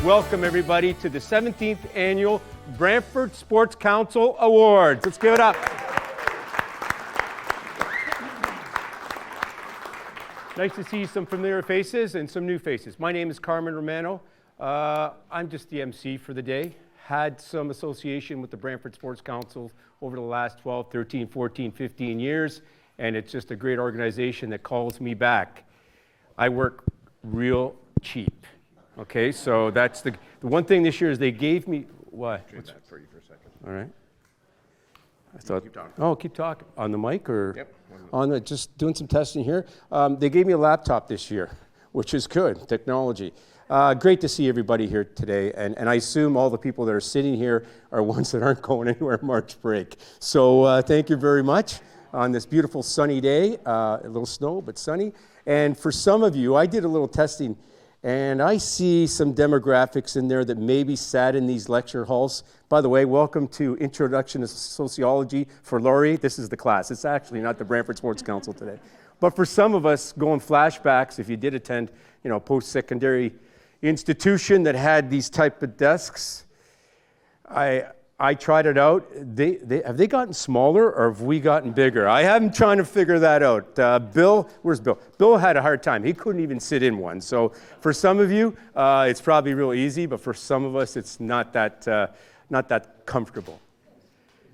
welcome everybody to the 17th Annual Brantford Sports Council Awards. Let's give it up. Nice to see some familiar faces and some new faces. My name is Carmen Romano. I'm just the MC for the day. Had some association with the Brantford Sports Council over the last 12, 13, 14, 15 years, and it's just a great organization that calls me back. I work real cheap. Okay, so that's the one thing this year is they gave me, what? Trade that for you for a second. All right. I thought, keep talking. Oh, keep talking. On the mic or? Yep. On the, just doing some testing here. They gave me a laptop this year, which is good, technology. Great to see everybody here today, and I assume all the people that are sitting here are ones that aren't going anywhere March break. So thank you very much on this beautiful sunny day, a little snow, but sunny. And for some of you, I did a little testing, and I see some demographics in there that maybe sat in these lecture halls. By the way, welcome to Introduction to Sociology for Laurie. This is the class. It's actually not the Brantford Sports Council today. But for some of us, going flashbacks, if you did attend, post-secondary institution that had these type of desks, I tried it out. Have they gotten smaller or have we gotten bigger? I am trying to figure that out. Bill, where's Bill? Bill had a hard time. He couldn't even sit in one. So for some of you, it's probably real easy, but for some of us, it's not that comfortable.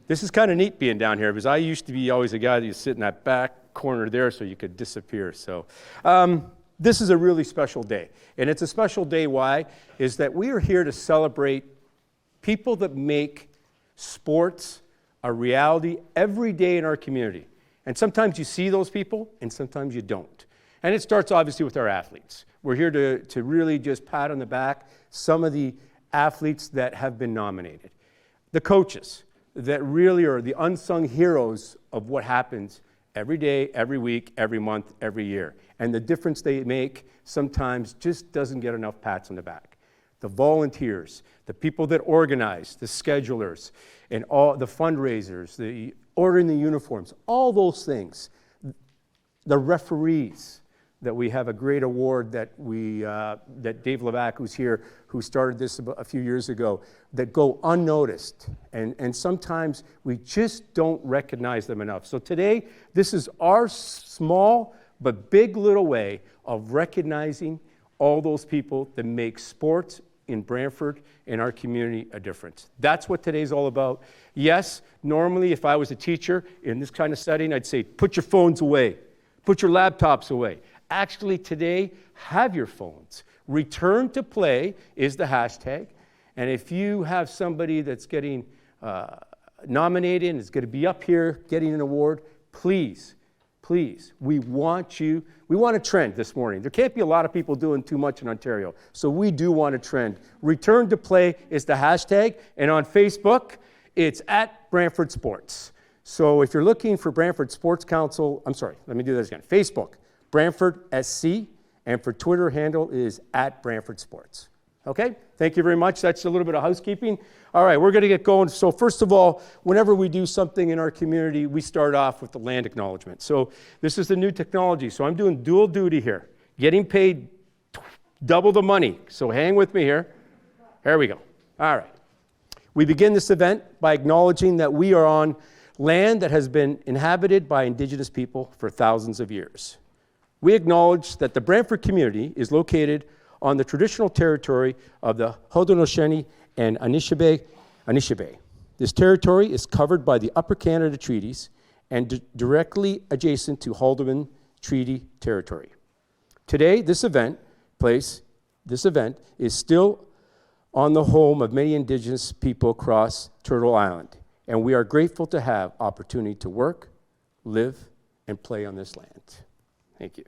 This is kind of neat being down here because I used to be always a guy that used to sit in that back corner there so you could disappear. So this is a really special day. And it's a special day, why? Is that we are here to celebrate people that make sports a reality every day in our community. And sometimes you see those people, and sometimes you don't. And it starts obviously with our athletes. We're here to really just pat on the back some of the athletes that have been nominated. The coaches that really are the unsung heroes of what happens every day, every week, every month, every year. And the difference they make sometimes just doesn't get enough pats on the back. The volunteers, the people that organize, the schedulers, and all the fundraisers, the ordering the uniforms, all those things. The referees, that we have a great award that that Dave Levac, who's here, who started this a few years ago, that go unnoticed. And sometimes we just don't recognize them enough. So today, this is our small but big little way of recognizing all those people that make sports in Brantford and our community a difference. That's what today's all about. Yes, normally if I was a teacher in this kind of setting, I'd say, put your phones away, put your laptops away. Actually today, have your phones. Return to play is the hashtag. And if you have somebody that's getting nominated and is going to be up here getting an award, please, we want a trend this morning. There can't be a lot of people doing too much in Ontario, so we do want a trend. Return to play is the hashtag, and on Facebook, it's at Brantford Sports. So if you're looking for Brantford Sports Council, let me do this again. Facebook, Brantford SC, and for Twitter handle is at Brantford Sports. Okay, thank you very much. That's a little bit of housekeeping. All right, we're going to get going. So first of all, whenever we do something in our community, we start off with the land acknowledgement. So this is the new technology. So I'm doing dual duty here, getting paid double the money. So hang with me here. Here we go. All right. We begin this event by acknowledging that we are on land that has been inhabited by Indigenous people for thousands of years. We acknowledge that the Brantford community is located on the traditional territory of the Haudenosaunee and Anishinaabe. This territory is covered by the Upper Canada Treaties and directly adjacent to Haldimand Treaty territory. Today, this event is still on the home of many Indigenous people across Turtle Island, and we are grateful to have opportunity to work, live, and play on this land. Thank you.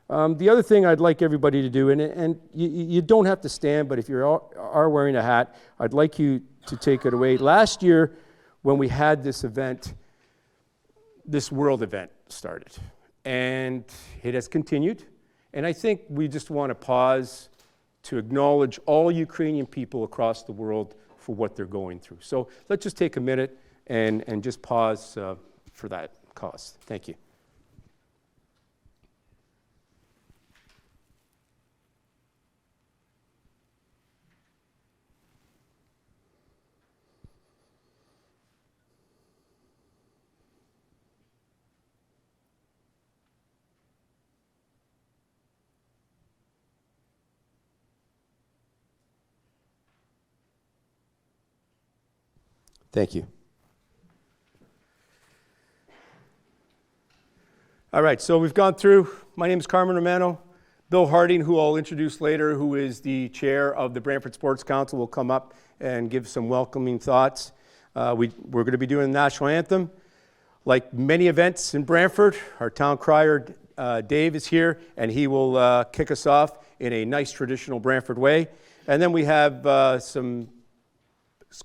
The other thing I'd like everybody to do, and you don't have to stand, but if you are wearing a hat, I'd like you to take it away. Last year, when we had this event, this world event started, and it has continued. And I think we just want to pause to acknowledge all Ukrainian people across the world for what they're going through. So let's just take a minute and just pause for that cause. Thank you. Thank you. All right, so we've gone through. My name is Carmen Romano. Bill Harding, who I'll introduce later, who is the chair of the Brantford Sports Council, will come up and give some welcoming thoughts. We're going to be doing the national anthem. Like many events in Brantford, our town crier, Dave, is here, and he will kick us off in a nice traditional Brantford way. And then we have some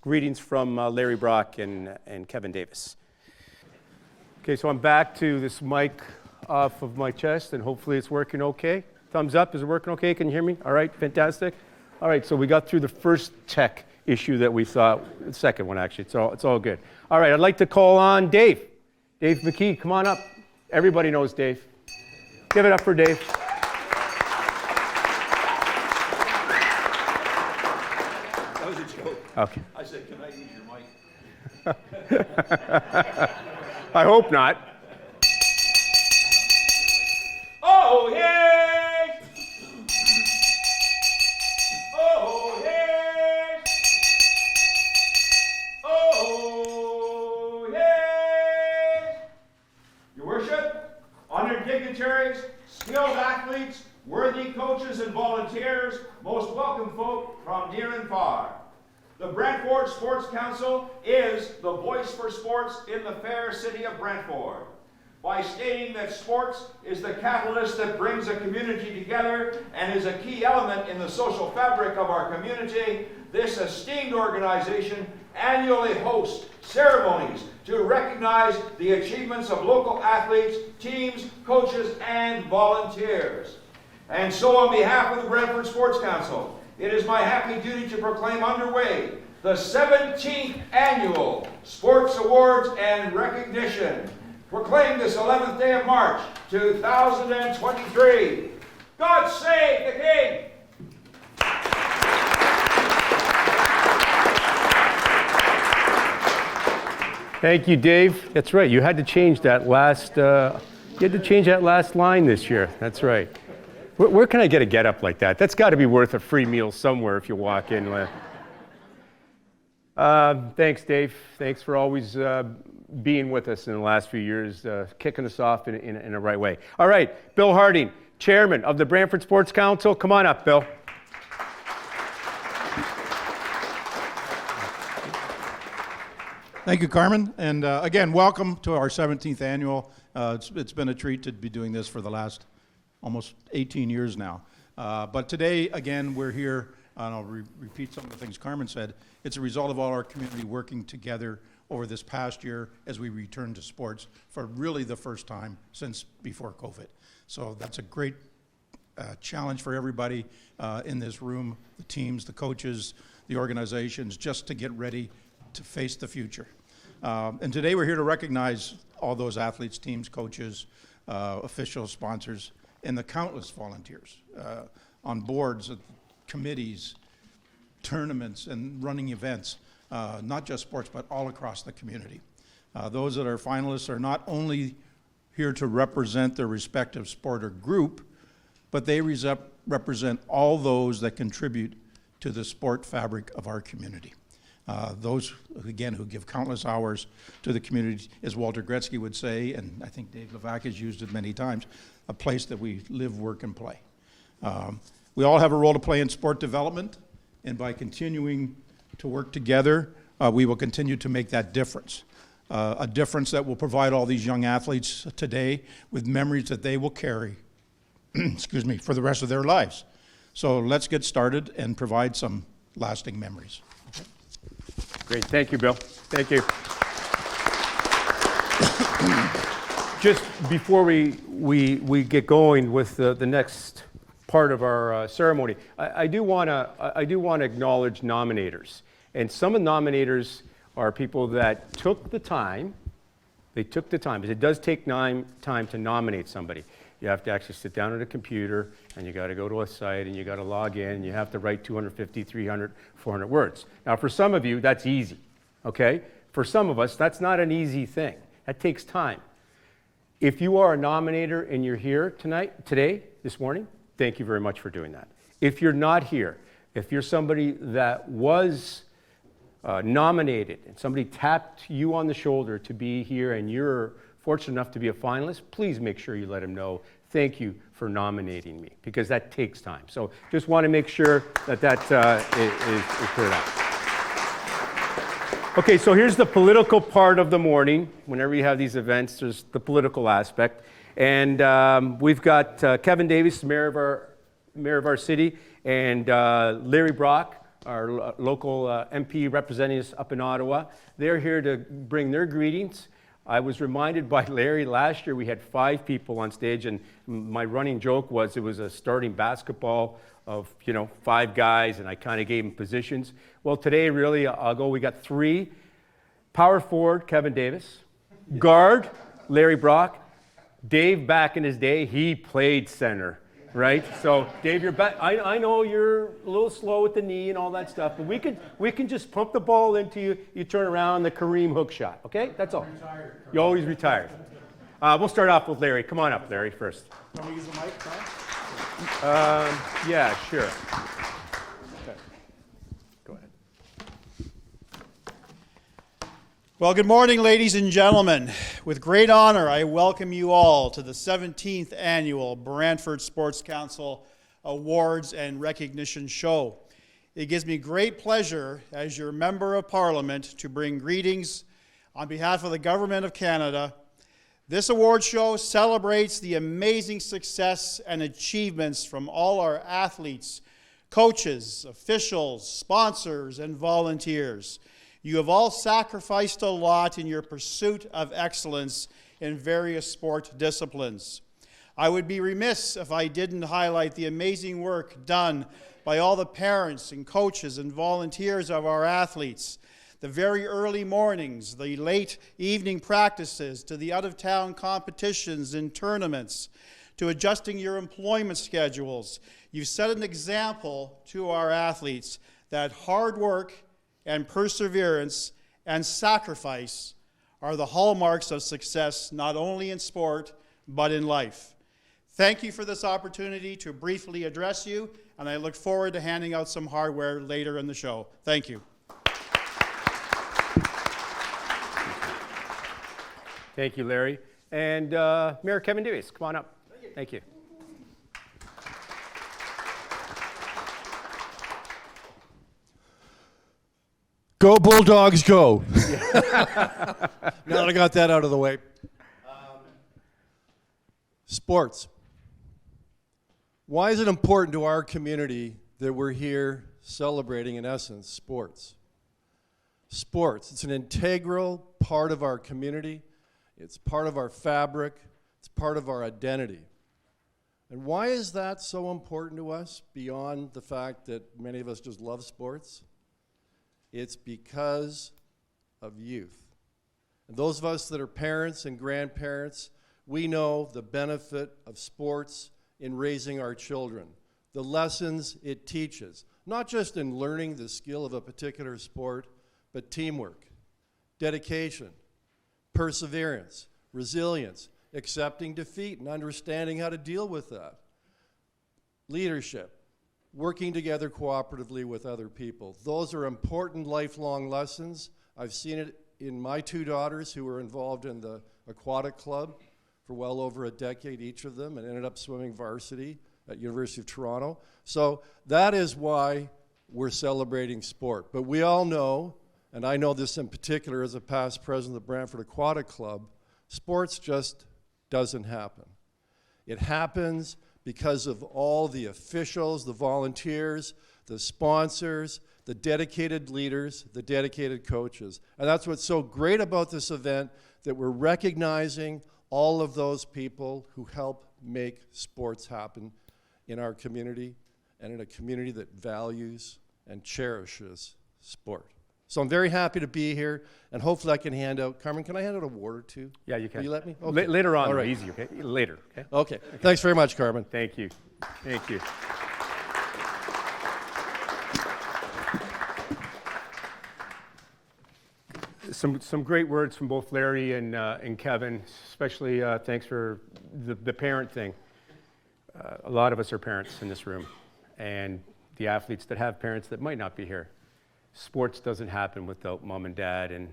greetings from Larry Brock and Kevin Davis. Okay, so I'm back to this mic off of my chest, and hopefully it's working okay. Thumbs up, is it working okay? Can you hear me? All right, fantastic. All right, so we got through the first tech issue that we thought, the second one actually, it's all good. All right, I'd like to call on Dave. Dave McKee, come on up. Everybody knows Dave. Give it up for Dave. That was a joke. Okay. I said, can I use your mic? I hope not. Oh, yay! Oh, yay! Oh, yay! Your Worship, honored dignitaries, skilled athletes, worthy coaches and volunteers, most welcome folk from near and far. The Brantford Sports Council is the voice for sports in the fair city of Brantford. By stating that sports is the catalyst that brings a community together and is a key element in the social fabric of our community, this esteemed organization annually hosts ceremonies to recognize the achievements of local athletes, teams, coaches, and volunteers. And so on behalf of the Brantford Sports Council, it is my happy duty to proclaim underway the 17th Annual Sports Awards and Recognition. Proclaim this 11th day of March, 2023. God save the King! Thank you, Dave. That's right. You had to change that last. Line this year. That's right. Where can I get a get-up like that? That's got to be worth a free meal somewhere if you walk in. Thanks, Dave. Thanks for always being with us in the last few years, kicking us off in a right way. All right, Bill Harding, chairman of the Brantford Sports Council. Come on up, Bill. Thank you, Carmen. And again, welcome to our 17th annual. It's been a treat to be doing this for the last almost 18 years now. But today, again, we're here, and I'll repeat some of the things Carmen said. It's a result of all our community working together over this past year as we return to sports for really the first time since before COVID. So that's a great challenge for everybody in this room, the teams, the coaches, the organizations, just to get ready to face the future. And today we're here to recognize all those athletes, teams, coaches, officials, sponsors, and the countless volunteers on boards, committees, tournaments, and running events, not just sports, but all across the community. Those that are finalists are not only here to represent their respective sport or group, but they represent all those that contribute to the sport fabric of our community. Those, again, who give countless hours to the community, as Walter Gretzky would say, and I think Dave Levac has used it many times, a place that we live, work, and play. We all have a role to play in sport development, and by continuing to work together, we will continue to make that difference. A difference that will provide all these young athletes today with memories that they will carry, excuse me, for the rest of their lives. So let's get started and provide some lasting memories. Okay. Great, thank you, Bill. Thank you. Just before we get going with the next part of our ceremony, I do want to acknowledge nominators. And some of the nominators are people that took the time. They took the time, because it does take time to nominate somebody. You have to actually sit down at a computer, and you got to go to a site, and you got to log in, and you have to write 250, 300, 400 words. Now, for some of you, that's easy, okay? For some of us, that's not an easy thing. That takes time. If you are a nominator and you're here today, this morning, thank you very much for doing that. If you're not here, if you're somebody that was nominated and somebody tapped you on the shoulder to be here and you're fortunate enough to be a finalist, please make sure you let them know, thank you for nominating me, because that takes time. So just want to make sure that is cleared up. Okay, so here's the political part of the morning. Whenever you have these events, there's the political aspect. And we've got Kevin Davis, mayor of our city, and Larry Brock, our local MP representing us up in Ottawa. They're here to bring their greetings. I was reminded by Larry, last year we had 5 people on stage, and my running joke was it was a starting basketball of 5 guys, and I kind of gave them positions. Well, today really we got 3. Power forward, Kevin Davis. Guard, Larry Brock. Dave, back in his day, he played center, right? So Dave, you're back. I know you're a little slow with the knee and all that stuff, but we can just pump the ball into you. You turn around, the Kareem hook shot. Okay, that's all. You're always retired. We'll start off with Larry. Come on up, Larry, first. Want me to use the mic, Tom? Yeah, sure. Okay. Go ahead. Well, good morning, ladies and gentlemen. With great honor, I welcome you all to the 17th Annual Brantford Sports Council Awards and Recognition Show. It gives me great pleasure as your Member of Parliament to bring greetings on behalf of the Government of Canada. This award show celebrates the amazing success and achievements from all our athletes, coaches, officials, sponsors, and volunteers. You have all sacrificed a lot in your pursuit of excellence in various sport disciplines. I would be remiss if I didn't highlight the amazing work done by all the parents and coaches and volunteers of our athletes. The very early mornings, the late evening practices, to the out-of-town competitions and tournaments, to adjusting your employment schedules. You've set an example to our athletes that hard work and perseverance and sacrifice are the hallmarks of success, not only in sport, but in life. Thank you for this opportunity to briefly address you, and I look forward to handing out some hardware later in the show. Thank you. Thank you, Larry. And Mayor Kevin Davis, come on up. Thank you. Go Bulldogs, go. Now that I got that out of the way. Sports. Why is it important to our community that we're here celebrating, in essence, sports? Sports, it's an integral part of our community. It's part of our fabric. It's part of our identity. And why is that so important to us, beyond the fact that many of us just love sports? It's because of youth. And those of us that are parents and grandparents, we know the benefit of sports in raising our children, the lessons it teaches, not just in learning the skill of a particular sport, but teamwork, dedication, perseverance, resilience, accepting defeat and understanding how to deal with that, leadership, working together cooperatively with other people. Those are important lifelong lessons. I've seen it in my 2 daughters who were involved in the aquatic club for well over a decade, each of them, and ended up swimming varsity at University of Toronto. So that is why we're celebrating sport. But we all know, and I know this in particular as a past president of the Brantford Aquatic Club, sports just doesn't happen. It happens because of all the officials, the volunteers, the sponsors, the dedicated leaders, the dedicated coaches. And that's what's so great about this event, that we're recognizing all of those people who help make sports happen in our community, and in a community that values and cherishes sport. So I'm very happy to be here, and hopefully I can hand out, Carmen, can I hand out a award or 2? Yeah, you can. Will you let me? Okay. Later on, All right. easy, okay? Later, okay? Okay. Thanks very much, Carmen. Thank you. Thank you. Some great words from both Larry and Kevin, especially thanks for the parent thing. A lot of us are parents in this room, and the athletes that have parents that might not be here. sports doesn't happen without mom and dad, and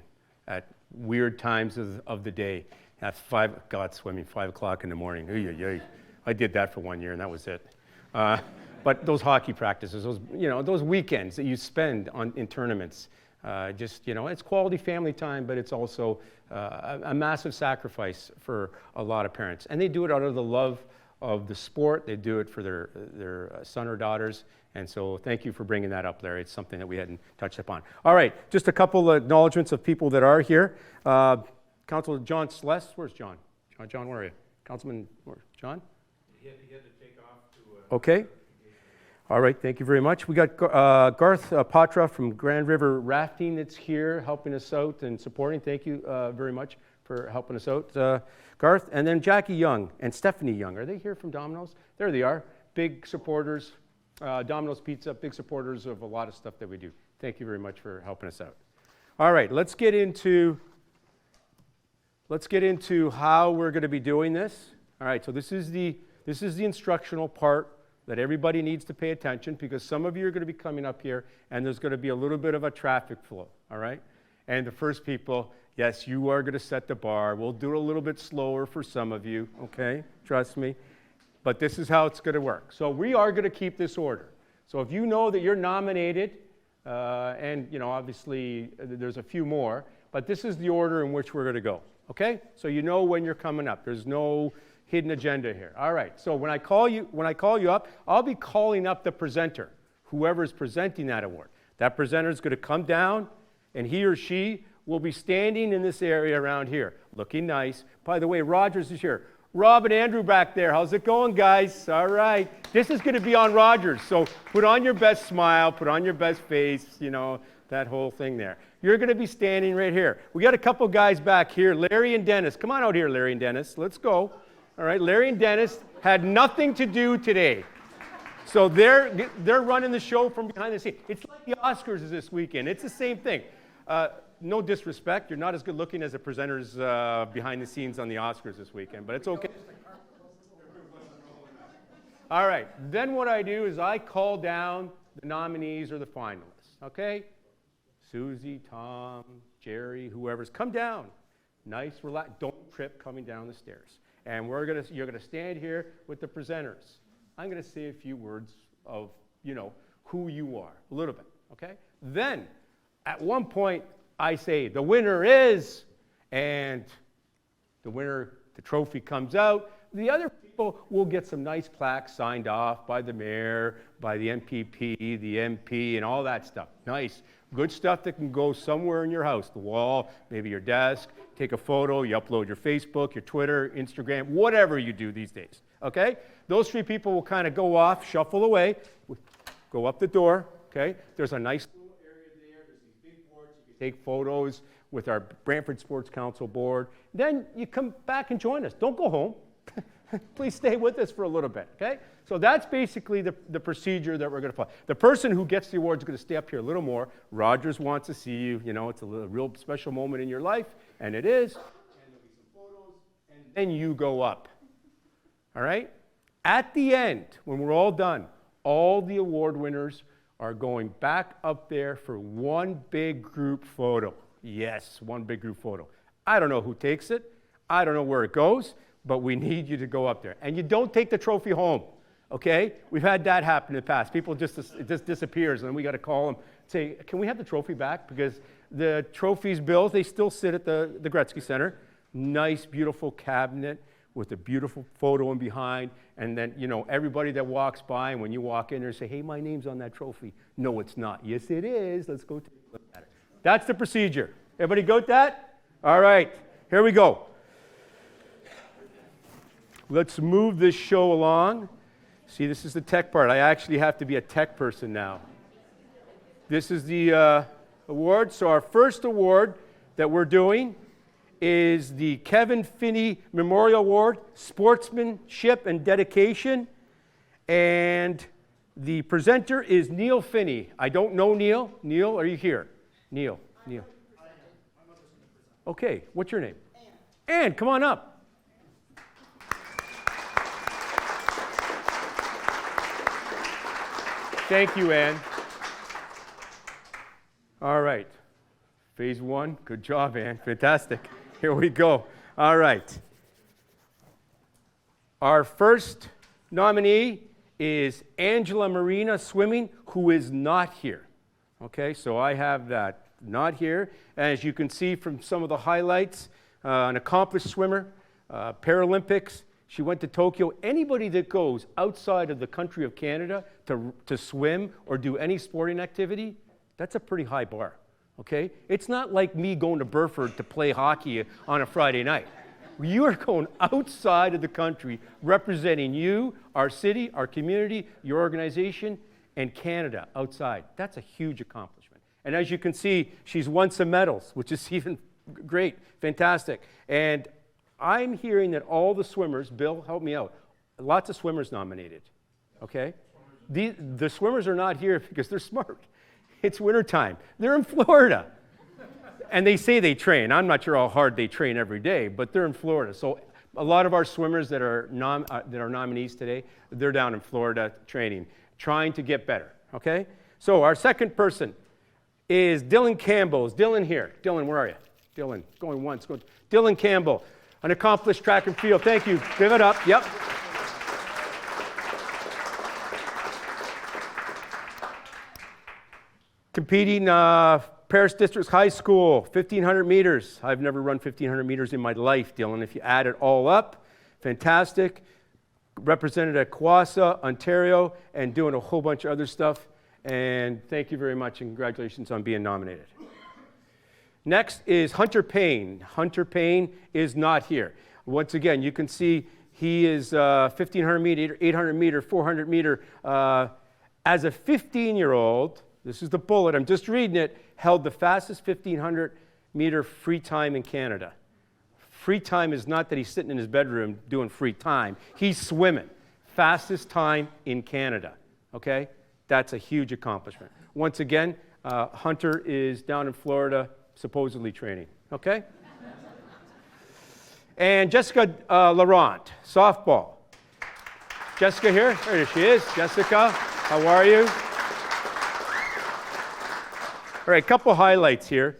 at weird times of the day. At swimming 5 o'clock in the morning. I did that for 1 year, and that was it. But those hockey practices, those weekends that you spend in tournaments, it's quality family time, but it's also a massive sacrifice for a lot of parents. And they do it out of the love of the sport. They do it for their son or daughters. And so thank you for bringing that up, Larry. It's something that we hadn't touched upon. All right, just a couple of acknowledgements of people that are here. Councilor John Sless, where's John? John, where are you? Councilman, John? He had to take off to... Okay. All right, thank you very much. We got Garth Patra from Grand River Rafting that's here helping us out and supporting. Thank you very much for helping us out, Garth. And then Jackie Young and Stephanie Young. Are they here from Domino's? There they are. Big supporters. Domino's Pizza, big supporters of a lot of stuff that we do. Thank you very much for helping us out. All right, let's get into how we're going to be doing this. All right, so this is the instructional part that everybody needs to pay attention, because some of you are going to be coming up here and there's going to be a little bit of a traffic flow, all right? And the first people, yes, you are going to set the bar. We'll do it a little bit slower for some of you, okay? Trust me. But this is how it's going to work. So we are going to keep this order. So if you know that you're nominated, and obviously there's a few more, but this is the order in which we're going to go, okay? So you know when you're coming up. There's no hidden agenda here. All right, so when I call you up, I'll be calling up the presenter, whoever is presenting that award. That presenter is going to come down, and he or she will be standing in this area around here, looking nice. By the way, Rogers is here. Rob and Andrew back there. How's it going, guys? All right. This is going to be on Rogers, so put on your best smile, put on your best face, that whole thing there. You're going to be standing right here. We got a couple guys back here, Larry and Dennis. Come on out here, Larry and Dennis. Let's go. All right, Larry and Dennis had nothing to do today. So they're running the show from behind the scenes. It's like the Oscars is this weekend. It's the same thing. No disrespect, you're not as good looking as the presenters behind the scenes on the Oscars this weekend, but it's okay. All right, then what I do is I call down the nominees or the finalists, okay? Susie, Tom, Jerry, whoever's, come down. Nice, relax, don't trip coming down the stairs. And you're gonna stand here with the presenters. I'm gonna say a few words of, who you are, a little bit, okay? Then, at one point, I say, the winner is, and the trophy comes out. The other people will get some nice plaques signed off by the mayor, by the MPP, the MP, and all that stuff. Nice, good stuff that can go somewhere in your house, the wall, maybe your desk. Take a photo, you upload your Facebook, your Twitter, Instagram, whatever you do these days, okay? Those 3 people will kind of go off, shuffle away, go up the door, okay? There's a nice little area there. There's these big boards. You can take photos with our Brantford Sports Council board. Then you come back and join us. Don't go home. Please stay with us for a little bit, okay? So that's basically the procedure that we're going to follow. The person who gets the award is going to stay up here a little more. Rogers wants to see you. It's a real special moment in your life, and it is. And there'll be some photos, and then you go up, all right? At the end, when we're all done, all the award winners are going back up there for one big group photo. Yes, one big group photo. I don't know who takes it. I don't know where it goes, but we need you to go up there. And you don't take the trophy home, okay? We've had that happen in the past. People it just disappears, and then we got to call them, say, can we have the trophy back? Because the trophies, bills, they still sit at the Gretzky Center. Nice, beautiful cabinet with a beautiful photo in behind. And then, everybody that walks by, and when you walk in there, say, hey, my name's on that trophy. No, it's not. Yes, it is. Let's go take a look at it. That's the procedure. Everybody got that? All right, here we go. Let's move this show along. See, this is the tech part. I actually have to be a tech person now. This is the award. So our first award that we're doing is the Kevin Finney Memorial Award, Sportsmanship and Dedication. And the presenter is Neil Finney. I don't know Neil. Neil, are you here? Neil. Okay, what's your name? Ann, come on up. Thank you, Ann. All right. Phase 1. Good job, Ann. Fantastic. Here we go. All right. Our first nominee is Angela Marina Swimming, who is not here. Okay, so I have that not here. As you can see from some of the highlights, an accomplished swimmer, Paralympics. She went to Tokyo. Anybody that goes outside of the country of Canada to swim or do any sporting activity, that's a pretty high bar, okay? It's not like me going to Brantford to play hockey on a Friday night. You are going outside of the country representing you, our city, our community, your organization, and Canada outside. That's a huge accomplishment. And as you can see, she's won some medals, which is even great, fantastic. And I'm hearing that all the swimmers, Bill, help me out, lots of swimmers nominated, okay? The swimmers are not here because they're smart. It's wintertime. They're in Florida. And they say they train. I'm not sure how hard they train every day, but they're in Florida. So a lot of our swimmers that are nominees today, they're down in Florida training, trying to get better, okay? So our second person is Dylan Campbell. Is Dylan here? Dylan, where are you? Dylan, going once. Dylan Campbell, an accomplished track and field. Thank you. Give it up. Yep. Competing Paris District's High School, 1,500 meters. I've never run 1,500 meters in my life, Dylan. If you add it all up, fantastic. Represented at Kwasa, Ontario, and doing a whole bunch of other stuff. And thank you very much, and congratulations on being nominated. Next is Hunter Payne. Hunter Payne is not here. Once again, you can see he is 1,500 meter, 800 meter, 400 meter. As a 15-year-old, this is the bullet, I'm just reading it, held the fastest 1,500 meter free time in Canada. Free time is not that he's sitting in his bedroom doing free time. He's swimming. Fastest time in Canada, okay? That's a huge accomplishment. Once again, Hunter is down in Florida, supposedly training, okay? And Jessica Laurent, softball. Jessica here? There she is. Jessica, how are you? All right, a couple highlights here.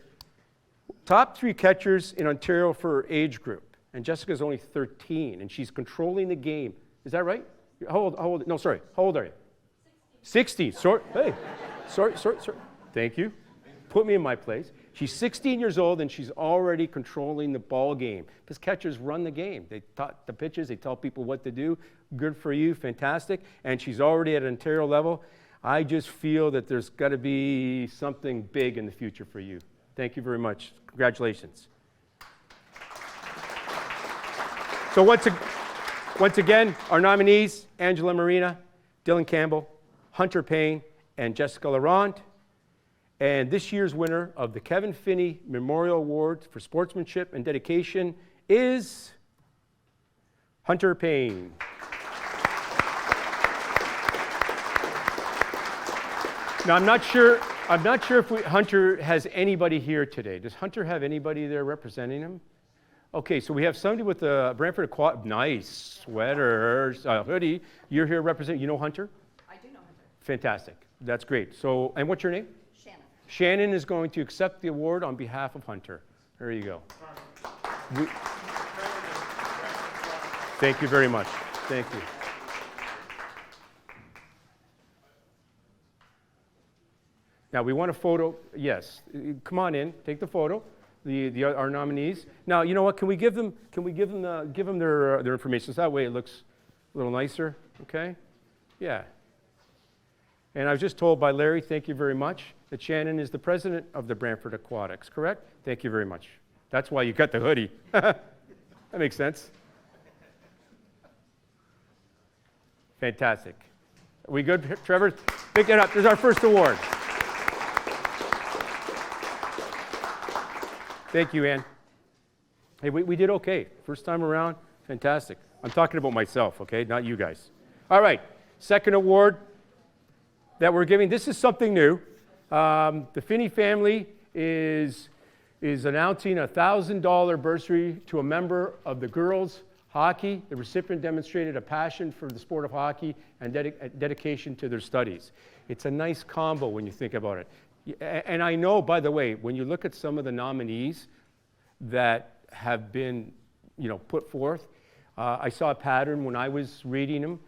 Top 3 catchers in Ontario for her age group. And Jessica's only 13, and she's controlling the game. Is that right? How old? No, sorry. How old are you? 16. Sorry. Hey. Sorry. Thank you. Put me in my place. She's 16 years old, and she's already controlling the ball game. Because catchers run the game. They taught the pitches. They tell people what to do. Good for you. Fantastic. And she's already at Ontario level. I just feel that there's got to be something big in the future for you. Thank you very much. Congratulations. So once again, our nominees, Angela Marina, Dylan Campbell, Hunter Payne, and Jessica Laurent. And this year's winner of the Kevin Finney Memorial Award for Sportsmanship and Dedication is Hunter Payne. Now, I'm not sure if Hunter has anybody here today. Does Hunter have anybody there representing him? Okay, so we have somebody with a Brantford nice sweater, hoodie. You're here representing, you know Hunter? I do know Hunter. Fantastic. That's great. So, and what's your name? Shannon. Shannon is going to accept the award on behalf of Hunter. There you go. Thank you very much. Thank you. Now, we want a photo. Yes, come on in, take the photo. Our nominees. Now, you know what? Can we give them their information? So that way it looks a little nicer. Okay? Yeah. And I was just told by Larry, thank you very much, that Shannon is the president of the Brantford Aquatics. Correct? Thank you very much. That's why you got the hoodie. That makes sense. Fantastic. Are we good, Trevor? Pick it up. There's our first award. Thank you, Ann. Hey, we did okay. First time around, fantastic. I'm talking about myself, okay, not you guys. All right, second award that we're giving. This is something new. The Finney family is announcing a $1,000 bursary to a member of the girls' hockey. The recipient demonstrated a passion for the sport of hockey and dedication to their studies. It's a nice combo when you think about it. And I know, by the way, when you look at some of the nominees that have been, put forth, I saw a pattern when I was reading them.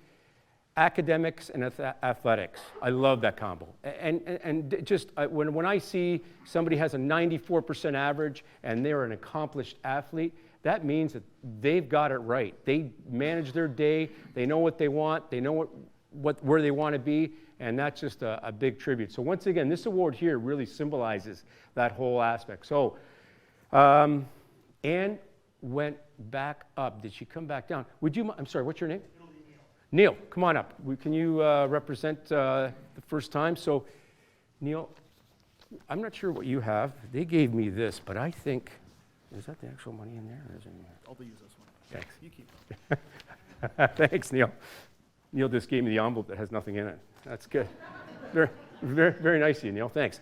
Academics and athletics. I love that combo. And just when I see somebody has a 94% average and they're an accomplished athlete, that means that they've got it right. They manage their day. They know what they want. They know where they want to be. And that's just a big tribute. So once again, this award here really symbolizes that whole aspect. So Anne went back up. Did she come back down? I'm sorry, what's your name? Neil, come on up. Can you represent the first time? So, Neil, I'm not sure what you have. They gave me this, but I think, is that the actual money in there? Or is it in there? I'll use this one. Thanks. You keep it. Thanks, Neil. Neil just gave me the envelope that has nothing in it. That's good. Very, very, very nice of you, Neil. Thanks.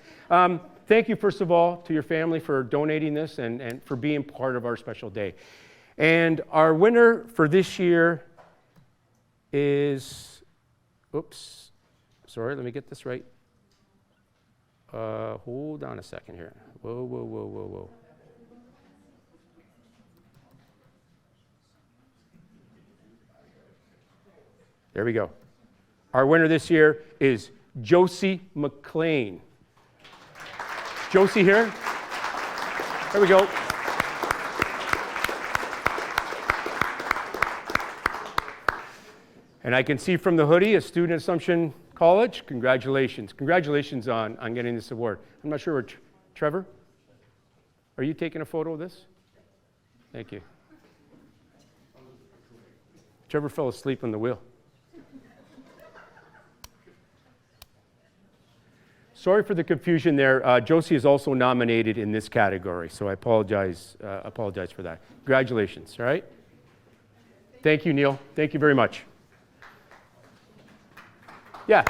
Thank you, first of all, to your family for donating this and for being part of our special day. And our winner for this year is, oops, sorry, let me get this right. Hold on a second here. Whoa. There we go. Our winner this year is Josie McLean. Josie here. There we go. And I can see from the hoodie, a student at Assumption College. Congratulations. Congratulations on getting this award. I'm not sure where, Trevor? Are you taking a photo of this? Thank you. Trevor fell asleep on the wheel. Sorry for the confusion there. Josie is also nominated in this category, so I apologize for that. Congratulations, all right? Thank you, Neil. Thank you very much. Yeah.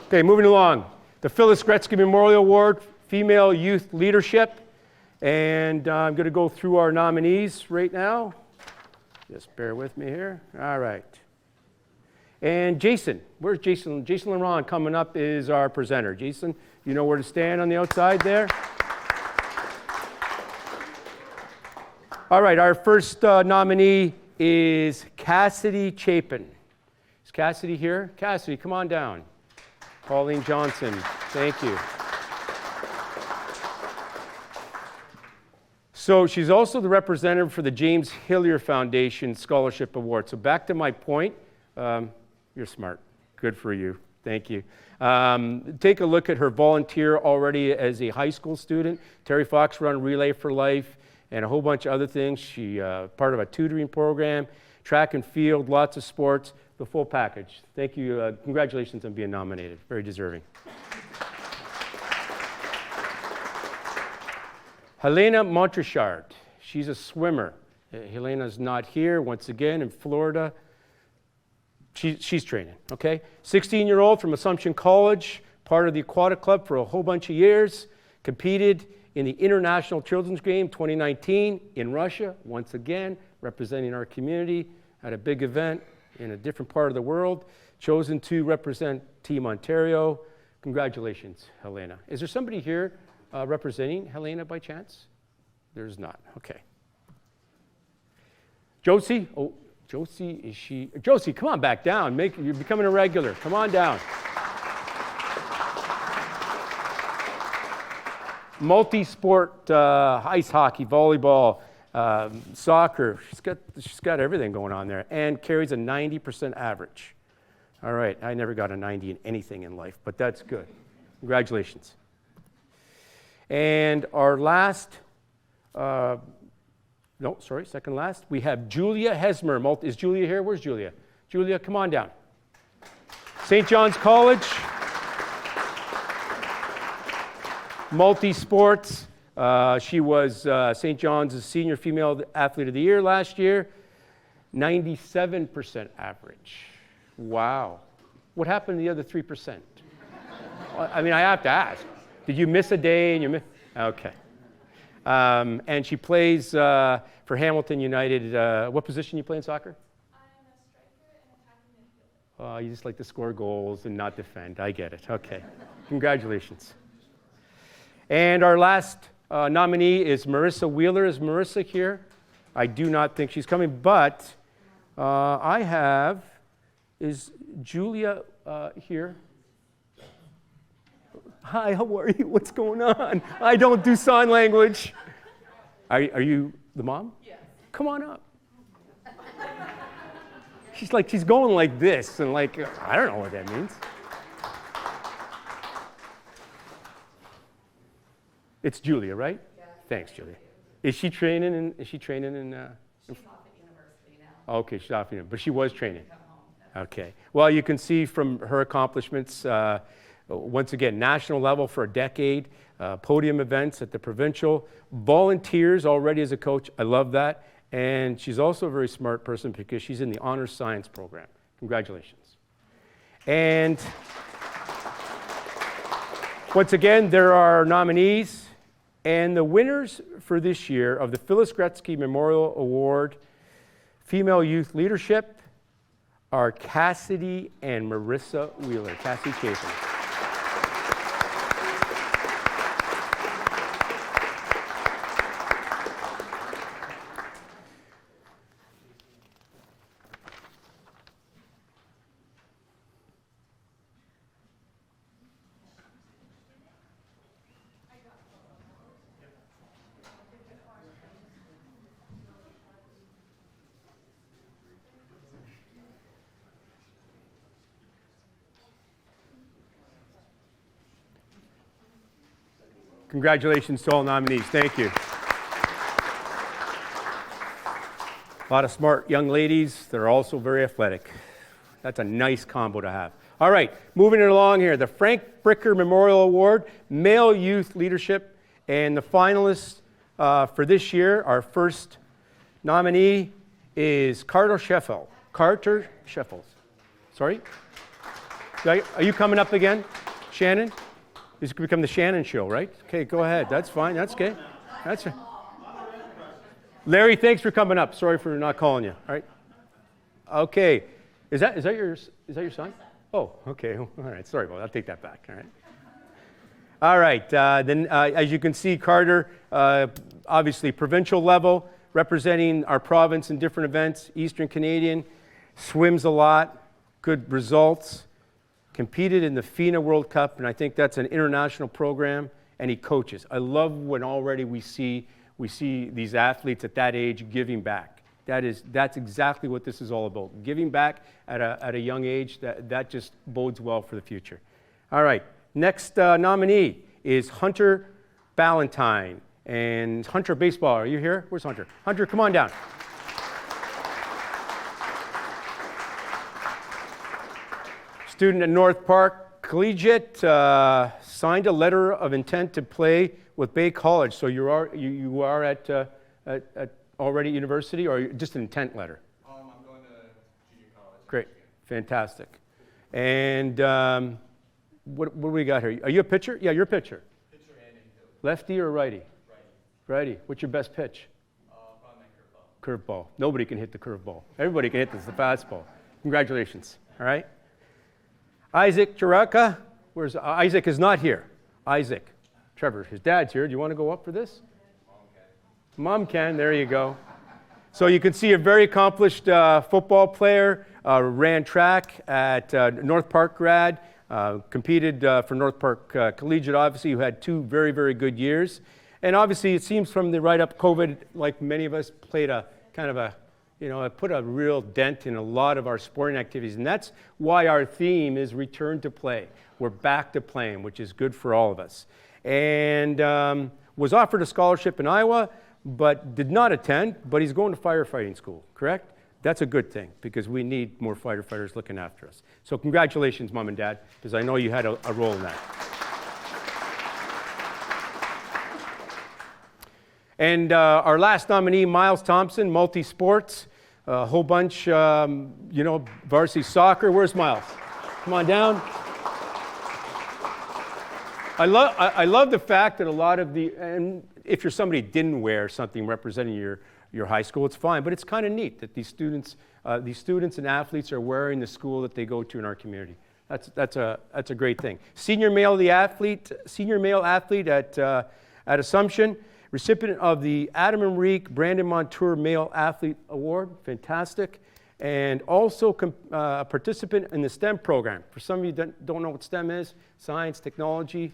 Okay, moving along. The Phyllis Gretzky Memorial Award, Female Youth Leadership. And I'm going to go through our nominees right now. Just bear with me here. All right. And Jason, where's Jason? Jason Leron coming up is our presenter. Jason, you know where to stand on the outside there? All right, our first nominee is Cassidy Chapin. Is Cassidy here? Cassidy, come on down. Pauline Johnson, thank you. So she's also the representative for the James Hillier Foundation Scholarship Award. So back to my point, you're smart. Good for you. Thank you. Take a look at her volunteer already as a high school student. Terry Fox run Relay for Life and a whole bunch of other things. She part of a tutoring program, track and field, lots of sports, the full package. Thank you. Congratulations on being nominated. Very deserving. Helena Montrechard. She's a swimmer. Helena's not here, once again, in Florida. She's training, okay? 16-year-old from Assumption College, part of the aquatic club for a whole bunch of years, competed in the International Children's Game 2019 in Russia, once again, representing our community at a big event in a different part of the world, chosen to represent Team Ontario. Congratulations, Helena. Is there somebody here representing Helena by chance? There's not, okay. Josie, Josie, is she? Josie, come on back down. You're becoming a regular. Come on down. Multi-sport, ice hockey, volleyball, soccer. She's got everything going on there, and carries a 90% average. All right, I never got a 90 in anything in life, but that's good. Congratulations. And our last. Second last. We have Julia Hesmer. Is Julia here? Where's Julia? Julia, come on down. St. John's College. Multi-sports. She was St. John's Senior Female Athlete of the Year last year. 97% average. Wow. What happened to the other 3%? I mean, I have to ask. Did you miss a day and you missed? Okay. And she plays for Hamilton United. What position you play in soccer? I'm a striker and attacking midfielder. You just like to score goals and not defend. I get it. Okay. Congratulations. And our last nominee is Marissa Wheeler. Is Marissa here? I do not think she's coming, but is Julia here? Hi, how are you? What's going on? I don't do sign language. Are you the mom? Yes. Come on up. She's going like this, and like, I don't know what that means. It's Julia, right? Yeah. Thanks, Julia. Is she training in? She's off at university now. Okay, she's off at university, but she was training. Okay. Well, you can see from her accomplishments, once again, national level for a decade, podium events at the provincial, volunteers already as a coach. I love that. And she's also a very smart person because she's in the honors science program. Congratulations. And once again, there are nominees. And the winners for this year of the Phyllis Gretzky Memorial Award, Female Youth Leadership, are Cassidy and Marissa Wheeler. Cassidy Chapin. Congratulations to all nominees. Thank you. A lot of smart young ladies that are also very athletic. That's a nice combo to have. All right, moving it along here. The Frank Bricker Memorial Award, Male Youth Leadership, and the finalists for this year, our first nominee is Carter Sheffield. Carter Sheffield. Sorry? Are you coming up again, Shannon? This could become the Shannon Show, right? Okay, go ahead. That's fine. That's okay. That's fine. Larry, thanks for coming up. Sorry for not calling you. All right. Okay. Is that your son? Oh, okay. All right. Sorry about that. I'll take that back. All right. All right. Then, as you can see, Carter, obviously provincial level, representing our province in different events. Eastern Canadian, swims a lot, good results. Competed in the FINA World Cup, and I think that's an international program, and he coaches. I love when already we see these athletes at that age giving back. That's exactly what this is all about. Giving back at a young age, that just bodes well for the future. All right, next nominee is Hunter Ballantyne. And Hunter Baseball, are you here? Where's Hunter? Hunter, come on down. Student at North Park Collegiate, signed a letter of intent to play with Bay College. So you are at already at university, or just an intent letter? I'm going to junior college. Great, fantastic. And what do we got here? Are you a pitcher? Yeah, you're a pitcher. Pitcher and infield. Lefty or righty? Righty. Righty. What's your best pitch? Probably my curveball. Curveball. Nobody can hit the curveball. Everybody can hit the fastball. Congratulations. All right. Isaac Jaraka, where's Isaac? Is not here. Isaac, Trevor, his dad's here. Do you want to go up for this? Mom can. There you go. So you can see a very accomplished football player. Ran track at North Park grad. Competed for North Park Collegiate. Obviously, who had 2 very, very good years. And obviously, it seems from the write-up, COVID, like many of us, played a kind of a, it put a real dent in a lot of our sporting activities. And that's why our theme is return to play. We're back to playing, which is good for all of us. And was offered a scholarship in Iowa, but did not attend, but he's going to firefighting school, correct? That's a good thing, because we need more firefighters looking after us. So congratulations, Mom and Dad, because I know you had a role in that. And our last nominee, Miles Thompson, multi-sports, a whole bunch, varsity soccer. Where's Miles? Come on down. I love the fact that a lot of and if you're somebody who didn't wear something representing your high school, it's fine. But it's kind of neat that these students and athletes are wearing the school that they go to in our community. That's a great thing. Senior male athlete at Assumption, recipient of the Adam Enrique Brandon Montour Male Athlete Award, fantastic. And also a participant in the STEM program. For some of you that don't know what STEM is, science, technology,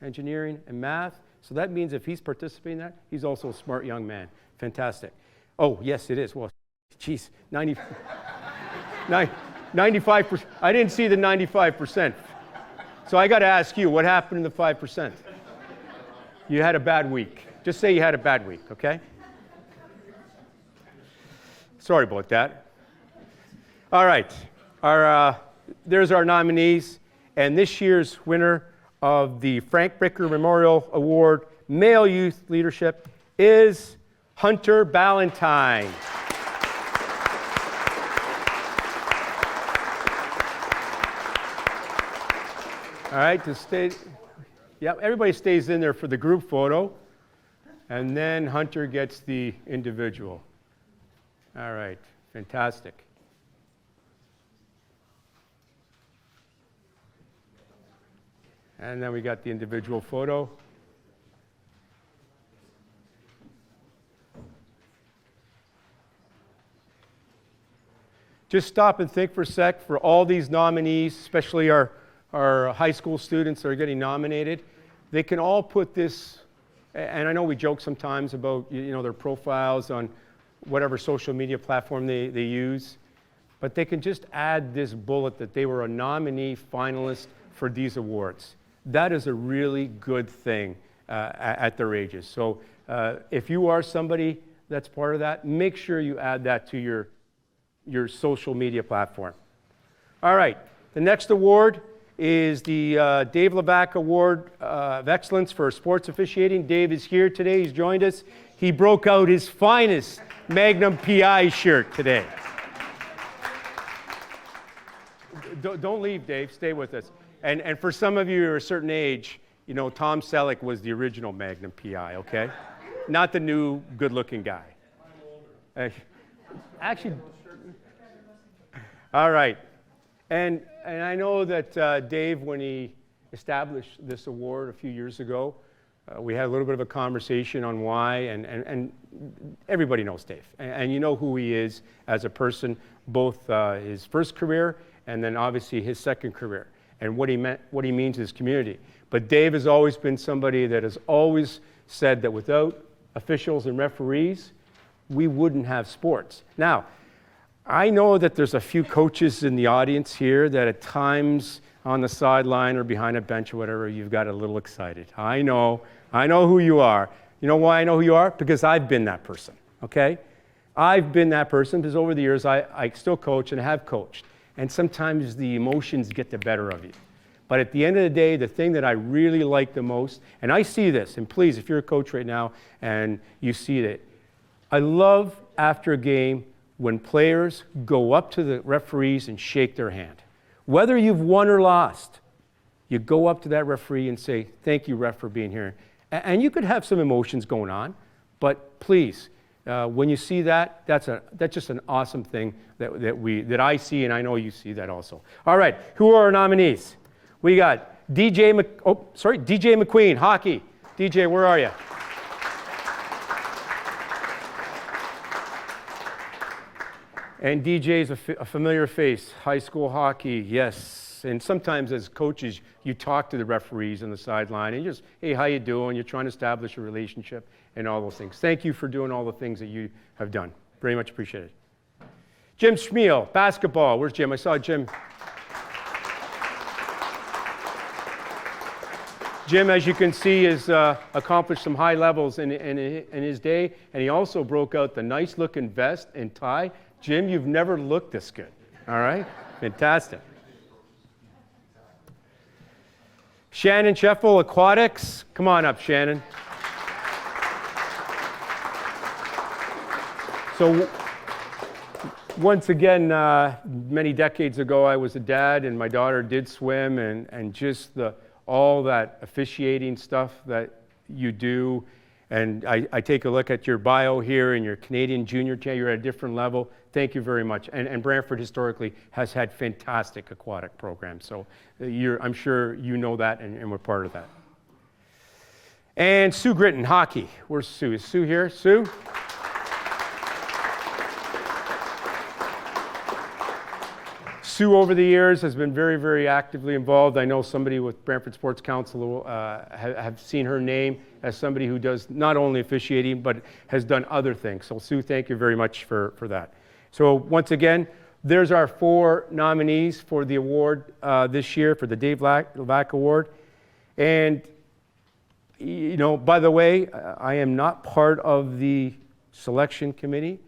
engineering, and math. So that means if he's participating in that, he's also a smart young man. Fantastic. Oh, yes, it is. Well, geez, 95%. I didn't see the 95%. So I got to ask you, what happened in the 5%? You had a bad week. Just say you had a bad week, okay? Sorry about that. All right. There's our nominees. And this year's winner of the Frank Bricker Memorial Award, Male Youth Leadership, is Hunter Ballantyne. All right, to stay, everybody stays in there for the group photo, and then Hunter gets the individual. All right, fantastic. And then we got the individual photo. Just stop and think for a sec for all these nominees, especially our high school students that are getting nominated. They can all put this, and I know we joke sometimes about their profiles on whatever social media platform they use, but they can just add this bullet that they were a nominee finalist for these awards. That is a really good thing at their ages. So if you are somebody that's part of that, make sure you add that to your social media platform. All right, the next award is the Dave Levac Award of Excellence for Sports Officiating. Dave is here today. He's joined us. He broke out his finest Magnum PI shirt today. Don't leave, Dave. Stay with us. And for some of you who are a certain age, Tom Selleck was the original Magnum PI, okay? Not the new good-looking guy. Actually, all right. And I know that Dave, when he established this award a few years ago, we had a little bit of a conversation on why, and everybody knows Dave. And you know who he is as a person, both his first career and then obviously his second career, and what he means to his community. But Dave has always been somebody that has always said that without officials and referees, we wouldn't have sports. Now, I know that there's a few coaches in the audience here that at times on the sideline or behind a bench or whatever, you've got a little excited. I know who you are. You know why I know who you are? Because I've been that person, okay? I've been that person because over the years I still coach and have coached. And sometimes the emotions get the better of you. But at the end of the day, the thing that I really like the most, and I see this, and please, if you're a coach right now and you see it, I love after a game when players go up to the referees and shake their hand. Whether you've won or lost, you go up to that referee and say, thank you, ref, for being here. And you could have some emotions going on, but please, when you see that, that's just an awesome thing that I see, and I know you see that also. All right, who are our nominees? We got DJ McQueen, hockey. DJ, where are you? And DJ's a familiar face, high school hockey, yes. And sometimes as coaches, you talk to the referees on the sideline and you just, hey, how you doing? You're trying to establish a relationship and all those things. Thank you for doing all the things that you have done. Very much appreciated. Jim Schmiel, basketball. Where's Jim? I saw Jim. Jim, as you can see, has accomplished some high levels in his day, and he also broke out the nice-looking vest and tie. Jim, you've never looked this good, all right? Fantastic. Shannon Sheffel, aquatics. Come on up, Shannon. So once again, many decades ago, I was a dad, and my daughter did swim, and just all that officiating stuff that you do, And I take a look at your bio here and your Canadian junior team, you're at a different level. Thank you very much. And Brantford historically has had fantastic aquatic programs. So I'm sure you know that and we're part of that. And Sue Gritton, hockey. Where's Sue? Is Sue here? Sue? Sue, over the years, has been very, very actively involved. I know somebody with Brantford Sports Council have seen her name as somebody who does not only officiating, but has done other things. So, Sue, thank you very much for that. So, once again, there's our 4 nominees for the award this year, for the Dave Levac Award. And, you know, by the way, I am not part of the selection committee,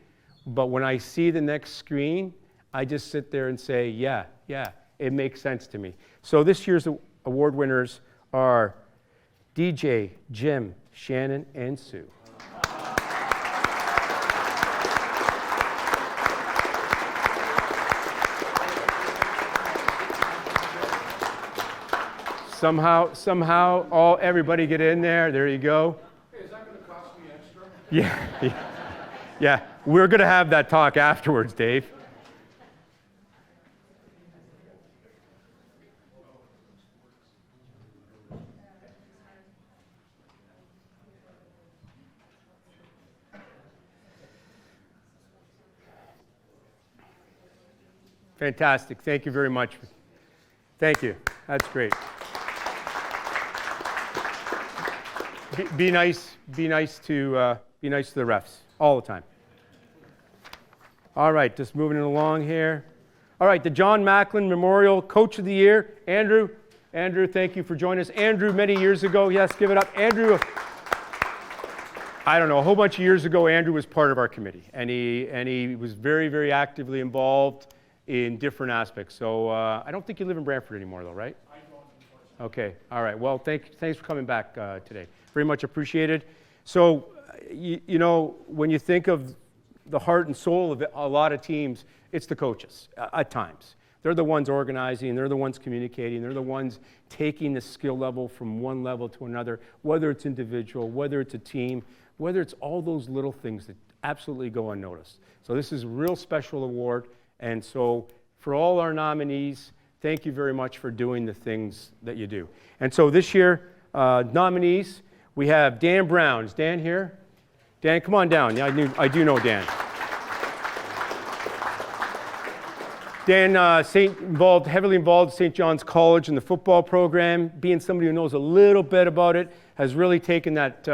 but when I see the next screen, I just sit there and say, yeah, it makes sense to me. So this year's award winners are DJ, Jim, Shannon, and Sue. Somehow, everybody get in there. There you go. Hey, is that going to cost me extra? Yeah. We're going to have that talk afterwards, Dave. Fantastic. Thank you very much. Thank you. That's great. Be nice to the refs all the time. All right, just moving it along here. All right, the John Macklin Memorial Coach of the Year, Andrew. Andrew, thank you for joining us. Andrew, many years ago, yes, give it up. Andrew, I don't know, a whole bunch of years ago, Andrew was part of our committee, and he was very, very actively involved in different aspects. So I don't think you live in Brantford anymore, though, right? I don't. Okay. All right. Well, thanks for coming back today. Very much appreciated. So, you know, when you think of the heart and soul of a lot of teams, it's the coaches at times. They're the ones organizing. They're the ones communicating. They're the ones taking the skill level from one level to another, whether it's individual, whether it's a team, whether it's all those little things that absolutely go unnoticed. So this is a real special award. And so for all our nominees, thank you very much for doing the things that you do. And so this year, nominees, we have Dan Brown. Is Dan here? Dan, come on down. Yeah, I do know Dan. Dan, heavily involved at St. John's College in the football program. Being somebody who knows a little bit about it, has really taken that,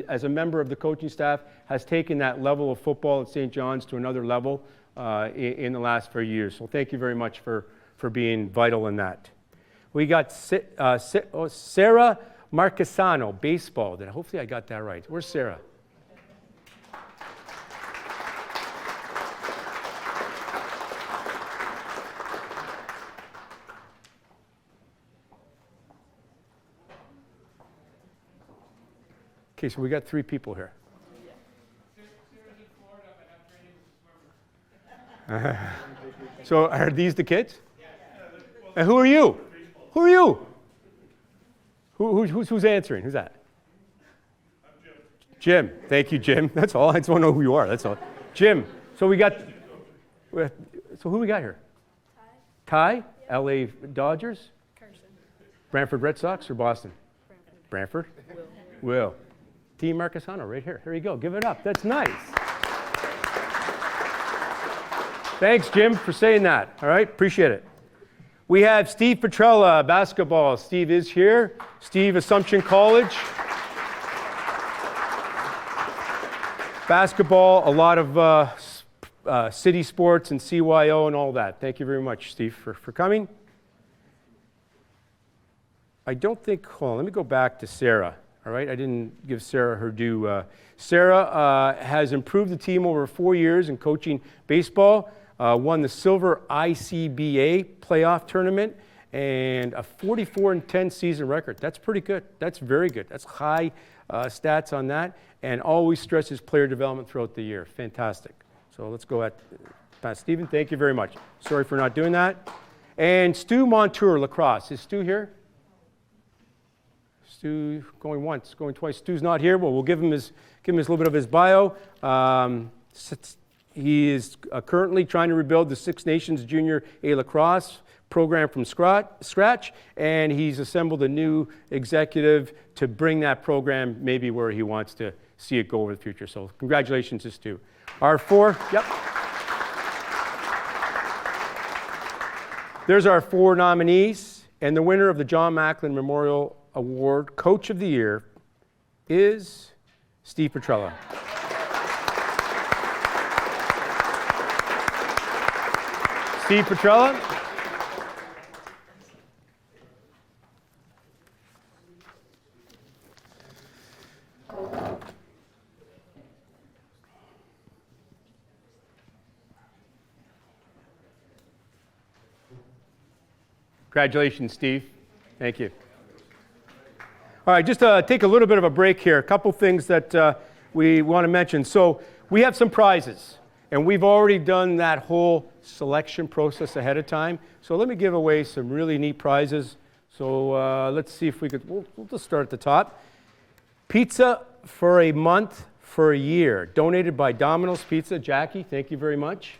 as a member of the coaching staff, has taken that level of football at St. John's to another level in the last few years. So thank you very much for being vital in that. We got Sarah Marquesano, baseball. Hopefully I got that right. Where's Sarah? Okay, so we got 3 people here. So are these the kids? And who are you? Who are you? Who's answering? Who's that? I'm Jim. Thank you, Jim. That's all. I just want to know who you are. That's all. Jim. So we got. So who we got here? Ty. Ty. LA Dodgers. Carson. Brantford Red Sox or Boston? Brantford. Brantford. Will. Team Marquesano right here. Here you go. Give it up. That's nice. Thanks, Jim, for saying that. All right, appreciate it. We have Steve Petrella, basketball. Steve is here. Steve, Assumption College. Basketball, a lot of city sports and CYO and all that. Thank you very much, Steve, for coming. I don't think, hold on, let me go back to Sarah. All right, I didn't give Sarah her due. Sarah has improved the team over 4 years in coaching baseball. Won the Silver ICBA playoff tournament and a 44-10 season record. That's pretty good. That's very good. That's high stats on that, and always stresses player development throughout the year. Fantastic. So let's go at Pat Stephen. Thank you very much. Sorry for not doing that. And Stu Montour, lacrosse. Is Stu here? Stu going once, going twice. Stu's not here, but we'll give him a little bit of his bio. He is currently trying to rebuild the Six Nations Junior A Lacrosse program from scratch, and he's assembled a new executive to bring that program maybe where he wants to see it go over the future. So congratulations to Stu. Our four, yep. There's our four nominees, and the winner of the John Macklin Memorial Award Coach of the Year is Steve Petrella. Steve Petrella. Congratulations, Steve. Thank you. All right, just take a little bit of a break here. A couple things that we want to mention. So we have some prizes, and we've already done that whole selection process ahead of time. So let me give away some really neat prizes. So let's see if we could, we'll just start at the top. Pizza for a month for a year, donated by Domino's Pizza. Jackie, thank you very much.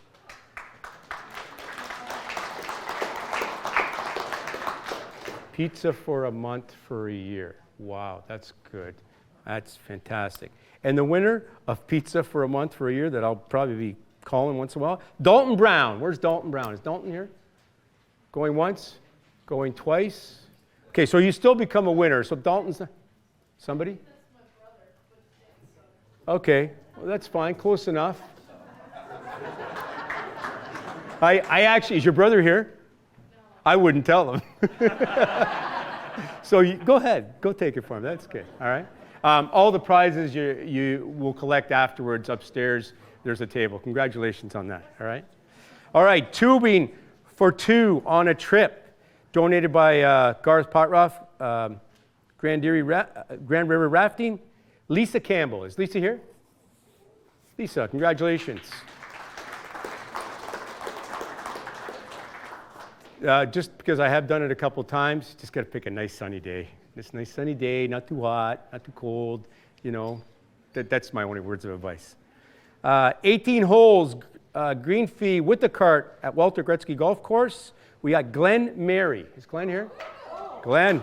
Pizza for a month for a year. Wow, that's good. That's fantastic. And the winner of Pizza for a month for a year that I'll probably be calling once in a while, Dalton Brown. Where's Dalton Brown? Is Dalton here? Going once? Going twice? Okay, so you still become a winner. So Dalton's somebody? That's my brother. Okay, well, that's fine. Close enough. I actually, is your brother here? I wouldn't tell him. So go ahead, go take it for him. That's good. All right. All the prizes you will collect afterwards upstairs. There's a table. Congratulations on that. All right. All right. Tubing for two on a trip, donated by Garth Potroff, Grand River Rafting. Lisa Campbell. Is Lisa here? Lisa, congratulations. Just because I have done it a couple times, just got to pick a nice sunny day. This nice sunny day, not too hot, not too cold, you know. That's my only words of advice. 18 holes, green fee with the cart at Walter Gretzky Golf Course. We got Glenn Mary. Is Glenn here? Glenn.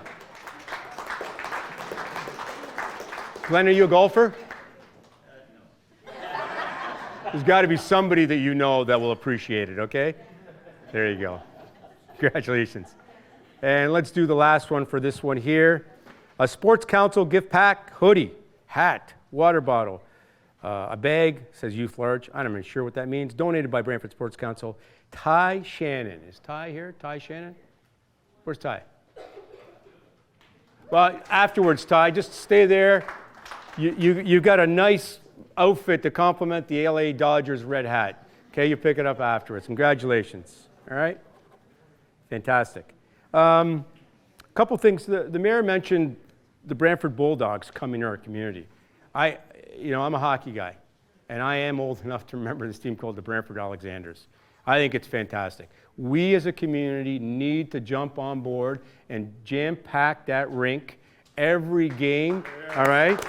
Glenn, are you a golfer? No. There's got to be somebody that you know that will appreciate it, okay? There you go. Congratulations. And let's do the last one for this one here. A Sports Council gift pack, hoodie, hat, water bottle, a bag, says youth large. I'm not even sure what that means. Donated by Brantford Sports Council. Ty Shannon. Is Ty here? Ty Shannon? Where's Ty? Well, afterwards, Ty, just stay there. You've got a nice outfit to complement the LA Dodgers red hat. Okay, you pick it up afterwards. Congratulations. All right? Fantastic. Couple things. The mayor mentioned the Brantford Bulldogs coming to our community. I'm a hockey guy, and I am old enough to remember this team called the Brantford Alexanders. I think it's fantastic. We as a community need to jump on board and jam-pack that rink every game, all right?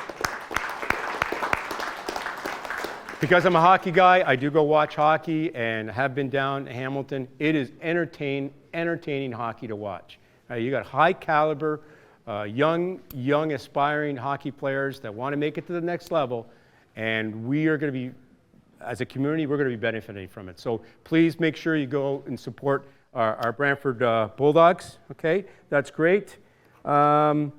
Because I'm a hockey guy, I do go watch hockey and have been down in Hamilton. It is entertaining hockey to watch. You got high caliber, young aspiring hockey players that want to make it to the next level, and we are going to be, as a community, we're going to be benefiting from it. So please make sure you go and support our Brantford Bulldogs. Okay, that's great. The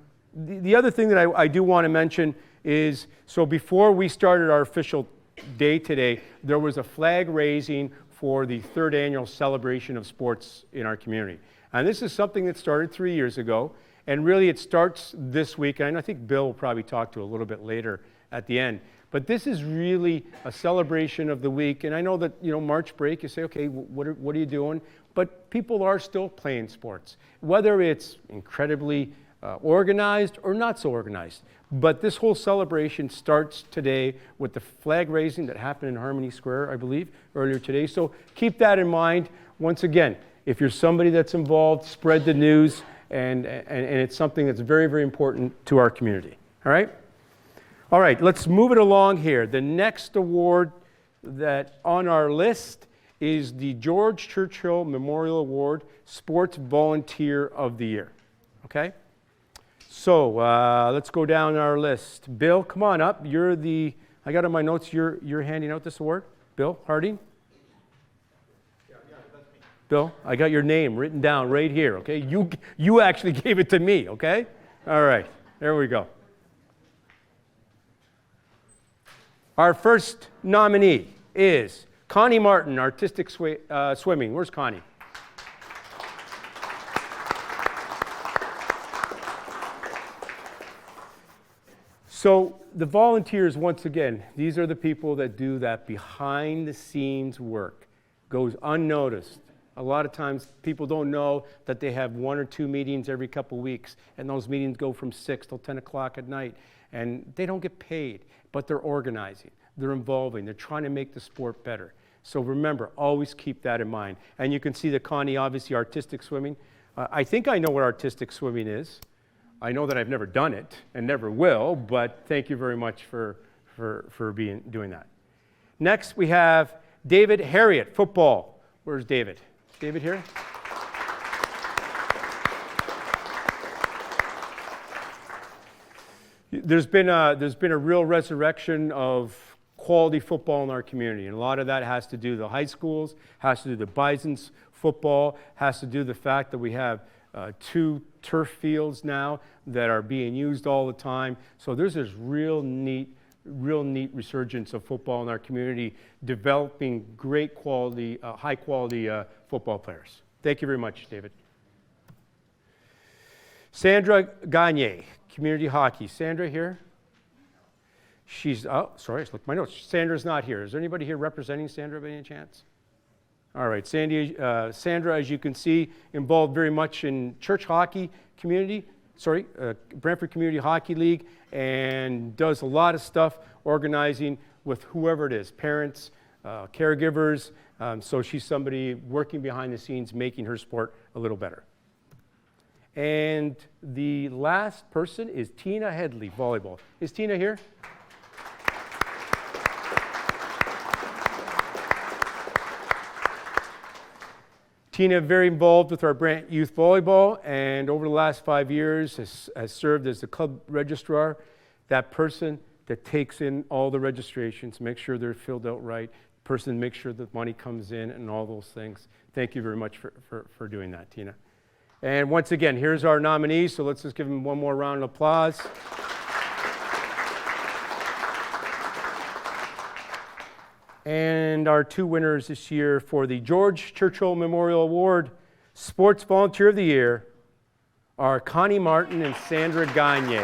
other thing that I do want to mention is, so before we started our official day today, there was a flag raising for the third annual celebration of sports in our community. And this is something that started 3 years ago, and really it starts this week, and I think Bill will probably talk to a little bit later at the end. But this is really a celebration of the week, and I know that, March break, you say, okay, what are you doing? But people are still playing sports, whether it's incredibly organized or not so organized. But this whole celebration starts today with the flag raising that happened in Harmony Square, I believe, earlier today. So keep that in mind. Once again, if you're somebody that's involved, spread the news and it's something that's very, very important to our community. All right? All right, let's move it along here. The next award that on our list is the George Churchill Memorial Award, Sports Volunteer of the Year. Okay? So let's go down our list. Bill, come on up. You're the, I got in my notes, you're handing out this award. Bill Harding? Yeah, that's me. Bill, I got your name written down right here, okay? You actually gave it to me, okay? All right, there we go. Our first nominee is Connie Martin, Artistic Swimming. Where's Connie? So the volunteers, once again, these are the people that do that behind-the-scenes work. Goes unnoticed. A lot of times people don't know that they have 1 or 2 meetings every couple weeks, and those meetings go from 6 till 10 o'clock at night, and they don't get paid, but they're organizing, they're involving, they're trying to make the sport better. So remember, always keep that in mind. And you can see that Connie, obviously, artistic swimming. I think I know what artistic swimming is. I know that I've never done it and never will, but thank you very much for doing that. Next, we have David Harriet, football. Where's David? David here? There's been a real resurrection of quality football in our community, and a lot of that has to do with the high schools, has to do with the Bison's football, has to do with the fact that we have 2 turf fields now that are being used all the time. So there's this real neat resurgence of football in our community, developing great quality, high quality football players. Thank you very much, David. Sandra Gagne, community hockey. Sandra here? She's, oh, sorry, I just looked at my notes. Sandra's not here. Is there anybody here representing Sandra by any chance? All right, Sandra, as you can see, involved very much in church hockey community, Brantford Community Hockey League, and does a lot of stuff organizing with whoever it is, parents, caregivers. So she's somebody working behind the scenes, making her sport a little better. And the last person is Tina Headley, volleyball. Is Tina here? Tina, very involved with our Brant Youth Volleyball, and over the last 5 years has served as the club registrar, that person that takes in all the registrations, make sure they're filled out right, person makes sure the money comes in and all those things. Thank you very much for doing that, Tina. And once again, here's our nominees, so let's just give them one more round of applause. And our 2 winners this year for the George Churchill Memorial Award, Sports Volunteer of the Year, are Connie Martin and Sandra Gagne.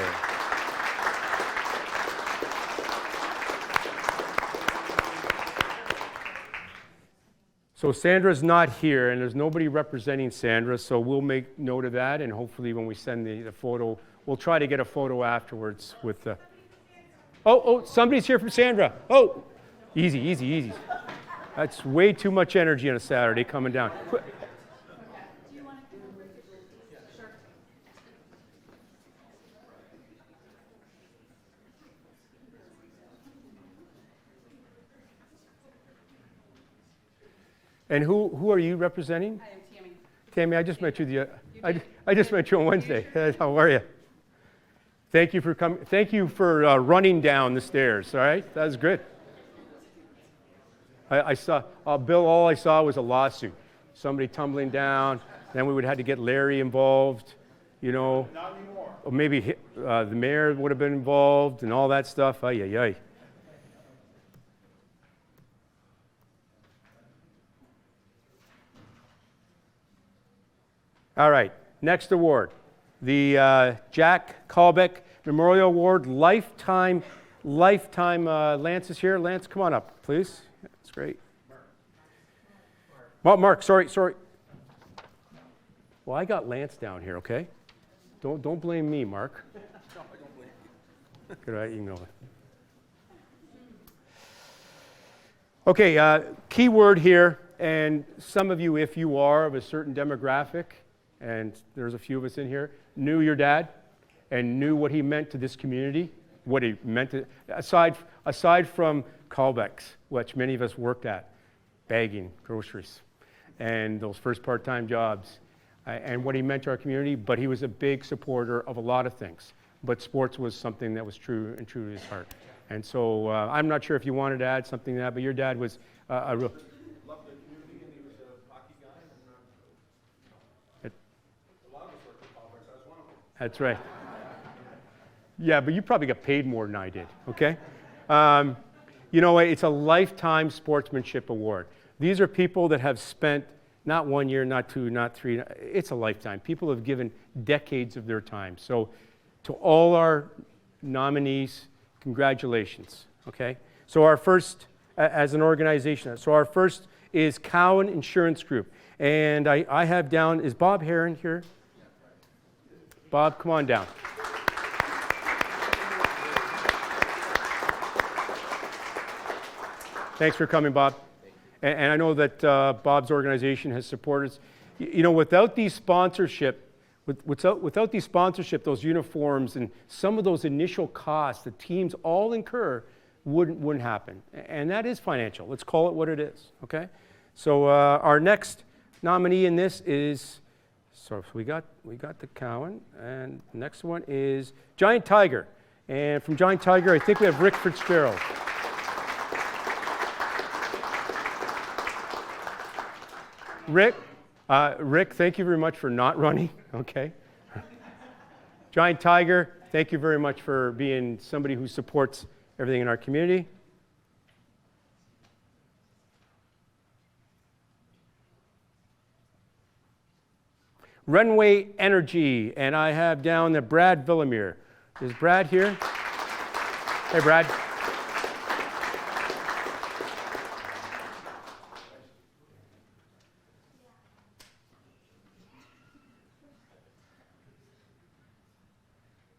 So Sandra's not here, and there's nobody representing Sandra, so we'll make note of that, and hopefully when we send the photo, we'll try to get a photo afterwards with the... Oh, somebody's here from Sandra. Oh! Easy. That's way too much energy on a Saturday coming down. And who are you representing? I am Tammy. Tammy, I just met you I just met you on Wednesday. How are you? Thank you for coming. Thank you for running down the stairs. All right, that was good. I saw, Bill, all I saw was a lawsuit. Somebody tumbling down, then we would have to get Larry involved, you know. Not anymore. Or maybe the mayor would have been involved and all that stuff. Ay. All right, next award. The Jack Kalbeck Memorial Award, Lifetime, Lance is here. Lance, come on up, please. That's great. Mark, sorry. Well, I got Lance down here, okay? Don't blame me, Mark. No, I don't blame you. Good, right, you know it. Okay, key word here, and some of you, if you are of a certain demographic, and there's a few of us in here, knew your dad and knew what he meant to this community, what he meant to, aside from callbacks, which many of us worked at, bagging groceries, and those first part-time jobs, and what he meant to our community, but he was a big supporter of a lot of things. But sports was something that was true to his heart. And so I'm not sure if you wanted to add something to that, but your dad was a real... Loved the community, and he was a hockey guy. And a lot of us worked at Callbacks. I was one of them. That's right. Yeah, but you probably got paid more than I did, okay? You know, it's a lifetime sportsmanship award. These are people that have spent not 1 year, not 2, not 3, it's a lifetime. People have given decades of their time. So to all our nominees, congratulations, okay? So our first, as an organization, so our first is Cowan Insurance Group. And I have down, is Bob Heron here? Bob, come on down. Thanks for coming, Bob. And I know that Bob's organization has supported us. You know, without these sponsorship, without these sponsorship, those uniforms and some of those initial costs the teams all incur wouldn't happen. And that is financial. Let's call it what it is, okay? So our next nominee in this is, so we got the Cowan, and the next one is Giant Tiger. And from Giant Tiger, I think we have Rick Fitzgerald. Rick, thank you very much for not running, okay? Giant Tiger, thank you very much for being somebody who supports everything in our community. Runway Energy, and I have down the Brad Villamere. Is Brad here? Hey, Brad.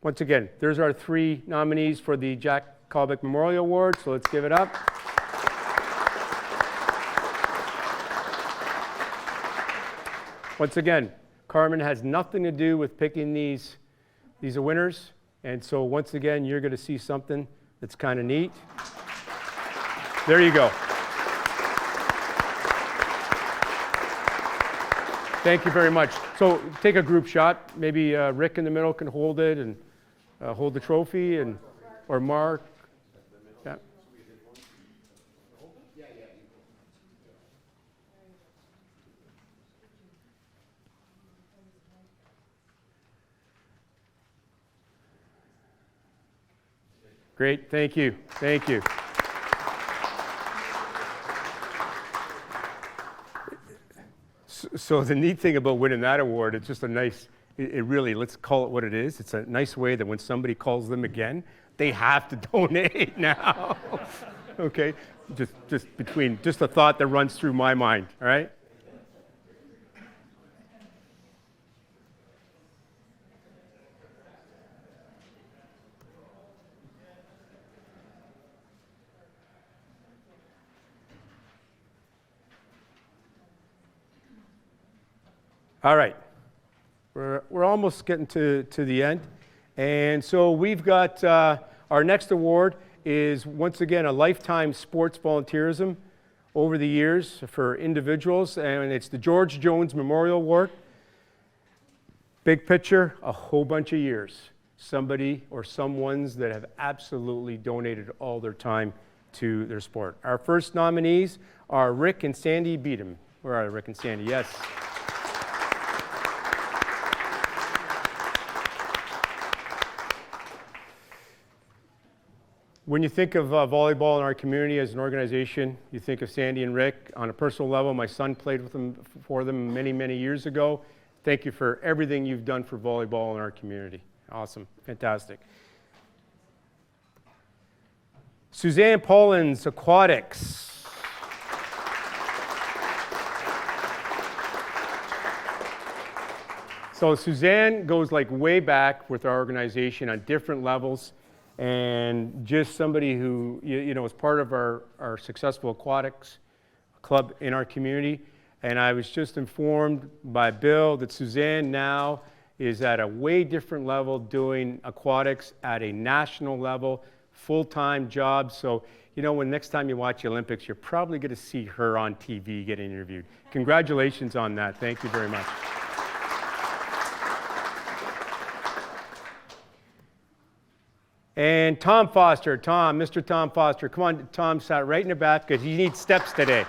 Once again, there's our 3 nominees for the Jack Callbeck Memorial Award, so let's give it up. Once again, Carmen has nothing to do with picking these are winners, and so once again, you're going to see something that's kind of neat. There you go. Thank you very much. So take a group shot. Maybe Rick in the middle can hold it and hold the trophy, and or Mark. Yeah. Great, thank you, thank you. So the neat thing about winning that award, it's just a nice, it really, let's call it what it is. It's a nice way that when somebody calls them again, they have to donate now. Okay, just a thought that runs through my mind, all right? All right, we're almost getting to the end. And so we've got our next award is once again a lifetime sports volunteerism over the years for individuals, and it's the George Jones Memorial Award. Big picture, a whole bunch of years. Somebody or someones that have absolutely donated all their time to their sport. Our first nominees are Rick and Sandy Beatham. Where are Rick and Sandy? Yes. When you think of volleyball in our community as an organization, you think of Sandy and Rick. On a personal level, my son played for them many, many years ago. Thank you for everything you've done for volleyball in our community. Awesome, fantastic. Suzanne Paulins, Aquatics. So Suzanne goes like way back with our organization on different levels. And just somebody who, you know, is part of our successful aquatics club in our community. And I was just informed by Bill that Suzanne now is at a way different level doing aquatics at a national level, full-time job. So, you know, when next time you watch the Olympics, you're probably going to see her on TV getting interviewed. Congratulations on that. Thank you very much. And Tom Foster, Mr. Tom Foster. Come on, Tom sat right in the back because he needs steps today.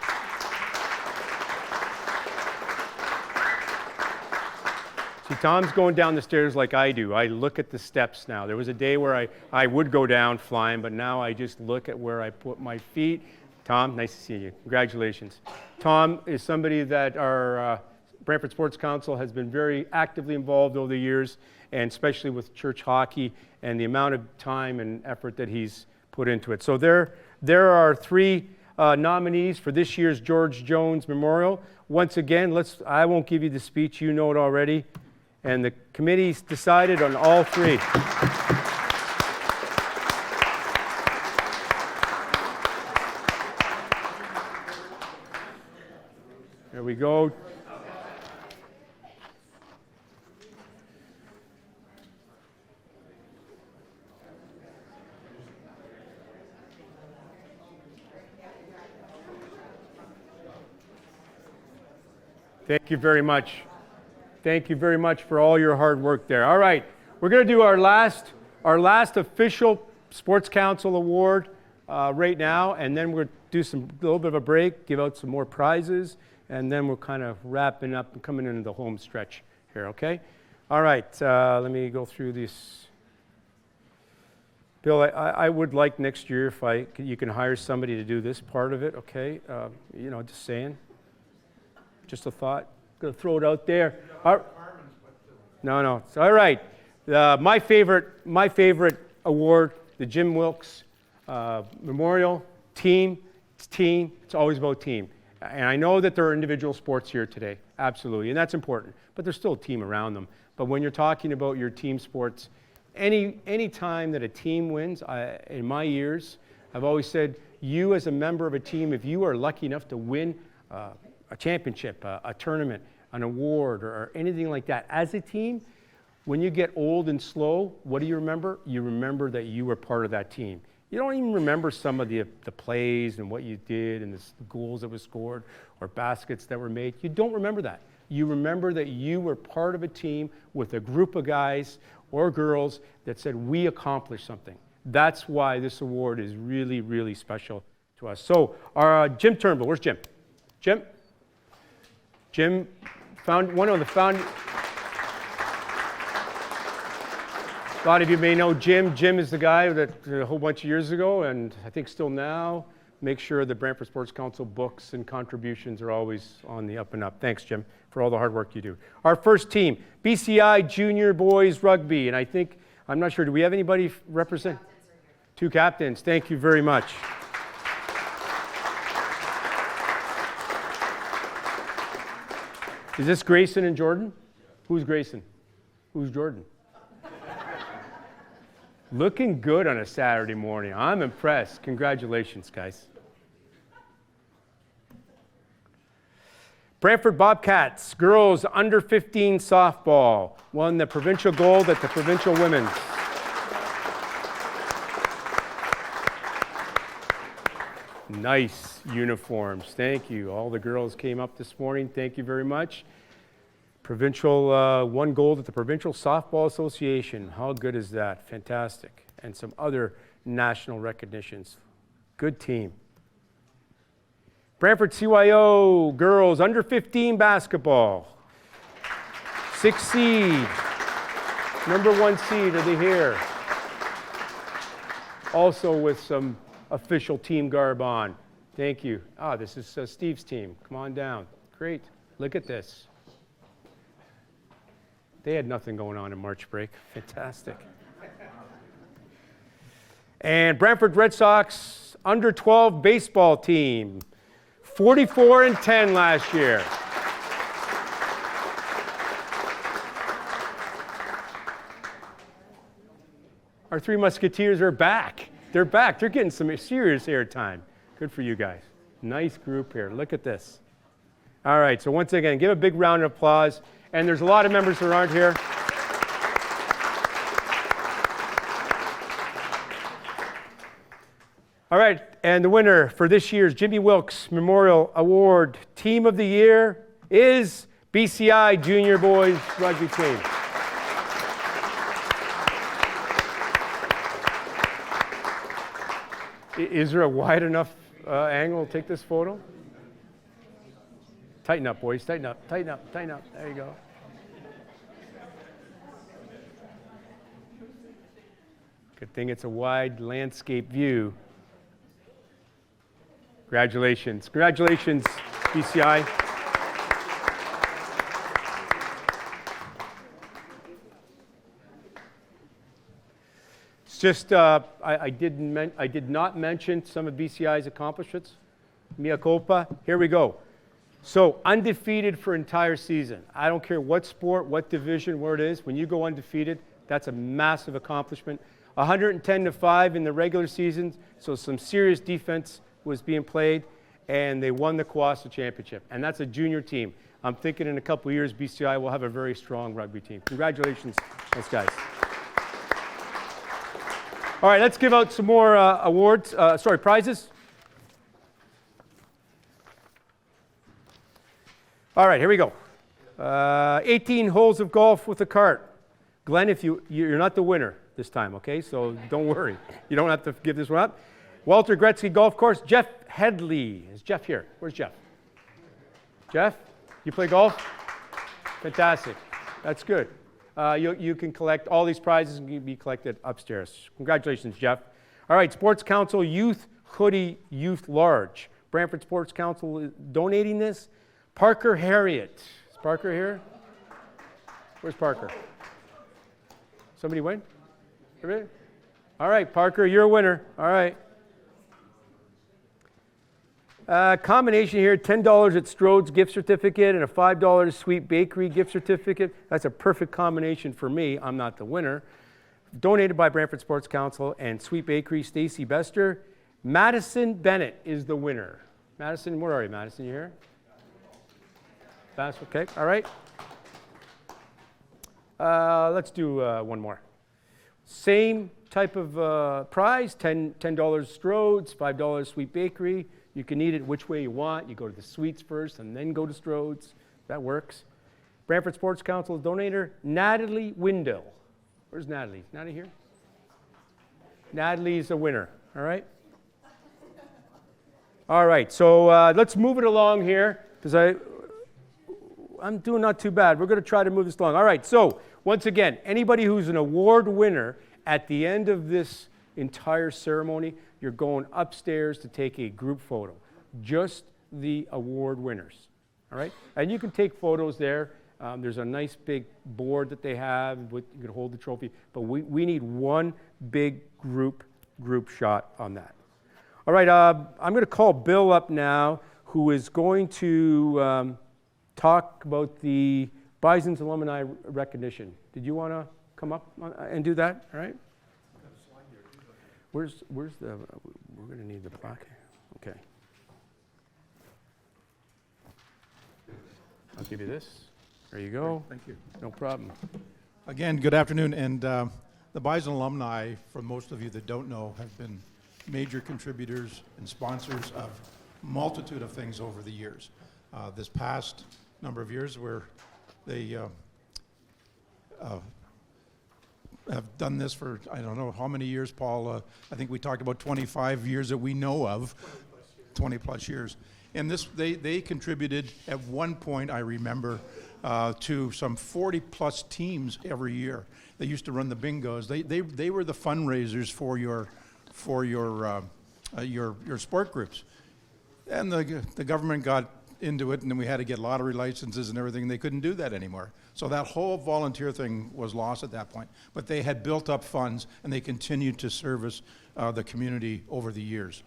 See, Tom's going down the stairs like I do. I look at the steps now. There was a day where I would go down flying, but now I just look at where I put my feet. Tom, nice to see you. Congratulations. Tom is somebody that our Brantford Sports Council has been very actively involved over the years, and especially with church hockey and the amount of time and effort that he's put into it. So there are three nominees for this year's George Jones Memorial. Once again, I won't give you the speech, you know it already. And the committee's decided on all three. There we go. Thank you very much. Thank you very much for all your hard work there. All right, we're going to do our last official Sports Council award right now, and then we're going to do a little bit of a break, give out some more prizes, and then we're kind of wrapping up and coming into the home stretch here, okay? All right, let me go through this. Bill, I would like next year if you can hire somebody to do this part of it, okay? You know, just saying. Just a thought. Going to throw it out there. No. It's all right. My favorite award, the Jim Wilkes Memorial Team. It's team. It's always about team. And I know that there are individual sports here today, absolutely, and that's important. But there's still a team around them. But when you're talking about your team sports, any time that a team wins, in my years, I've always said, you as a member of a team, if you are lucky enough to win a championship, a tournament, an award, or anything like that, as a team, when you get old and slow, what do you remember? You remember that you were part of that team. You don't even remember some of the plays and what you did and the goals that were scored or baskets that were made. You don't remember that. You remember that you were part of a team with a group of guys or girls that said, we accomplished something. That's why this award is really, really special to us. So, our Jim Turnbull, where's Jim? Jim found one of the found. A lot of you may know Jim. Jim is the guy that a whole bunch of years ago, and I think still now, make sure the Brantford Sports Council books and contributions are always on the up and up. Thanks, Jim, for all the hard work you do. Our first team, BCI Junior Boys Rugby, and I'm not sure, do we have anybody represent? Two captains. Thank you very much. Is this Grayson and Jordan? Who's Grayson? Who's Jordan? Looking good on a Saturday morning. I'm impressed. Congratulations, guys. Brantford Bobcats, girls under 15 softball, won the provincial gold at the provincial women's. Nice uniforms. Thank you. All the girls came up this morning. Thank you very much. Provincial, won gold at the Provincial Softball Association. How good is that? Fantastic. And some other national recognitions. Good team. Brantford CYO girls under 15 basketball. 6th seed. Number 1 seed, are they here? Also with some official team garb on. Thank you. This is Steve's team. Come on down. Great. Look at this. They had nothing going on in March break. Fantastic. And Brantford Red Sox under 12 baseball team. 44-10 last year. Our Three Musketeers are back. They're back. They're getting some serious airtime. Good for you guys. Nice group here. Look at this. All right, so once again, give a big round of applause. And there's a lot of members who aren't here. All right, and the winner for this year's Jimmy Wilkes Memorial Award Team of the Year is BCI Junior Boys Rugby Team. Is there a wide enough angle to take this photo? Tighten up, boys, tighten up, tighten up, tighten up. There you go. Good thing it's a wide landscape view. Congratulations. Congratulations, BCI. It's just, I did not mention some of BCI's accomplishments. Mea culpa. Here we go. So, undefeated for entire season. I don't care what sport, what division, where it is. When you go undefeated, that's a massive accomplishment. 110-5 in the regular season, so some serious defense was being played, and they won the Kawasa Championship. And that's a junior team. I'm thinking in a couple of years, BCI will have a very strong rugby team. Congratulations, those guys. All right, let's give out some more prizes. All right, here we go. 18 holes of golf with a cart. Glenn, if you're not the winner this time, okay? So don't worry. You don't have to give this one up. Walter Gretzky Golf Course. Jeff Headley. Is Jeff here? Where's Jeff? Jeff, you play golf? Fantastic. That's good. You can collect all these prizes and can be collected upstairs. Congratulations, Jeff. All right, Sports Council Youth Hoodie Youth Large. Brantford Sports Council is donating this. Parker Harriet. Is Parker here? Where's Parker? Somebody win? Everybody? All right, Parker, you're a winner. All right. Combination here, $10 at Strode's gift certificate and a $5 Sweet Bakery gift certificate. That's a perfect combination for me. I'm not the winner. Donated by Brantford Sports Council and Sweet Bakery, Stacy Bester. Madison Bennett is the winner. Madison, where are you, Madison? You here? Fast, okay, all right. Let's do one more. Same type of prize, $10 Strode's, $5 Sweet Bakery. You can eat it which way you want. You go to the sweets first and then go to Strode's. That works. Brantford Sports Council donor, Natalie Windell. Where's Natalie? Is Natalie here? Natalie's a winner, all right? All right, so let's move it along here because I'm doing not too bad. We're going to try to move this along. All right, so once again, anybody who's an award winner at the end of this entire ceremony, you're going upstairs to take a group photo. Just the award winners, all right? And you can take photos there. There's a nice big board that they have. You can hold the trophy. But we need one big group shot on that. All right, I'm going to call Bill up now, who is going to talk about the Bison's alumni recognition. Did you want to come up and do that? All right. Where's the? We're going to need the plaque. Okay. I'll give you this. There you go. Thank you. No problem. Again, good afternoon. And the Bison alumni, for most of you that don't know, have been major contributors and sponsors of a multitude of things over the years. This past number of years where they have done this for, I don't know how many years, Paul. I think we talked about 25 years that we know of. 20 plus years. And this, they contributed at one point, I remember, to some 40 plus teams every year. They used to run the bingos. They were the fundraisers for your sport groups. And the government got into it, and then we had to get lottery licenses and everything. They couldn't do that anymore. So that whole volunteer thing was lost at that point. But they had built up funds, and they continued to service the community over the years.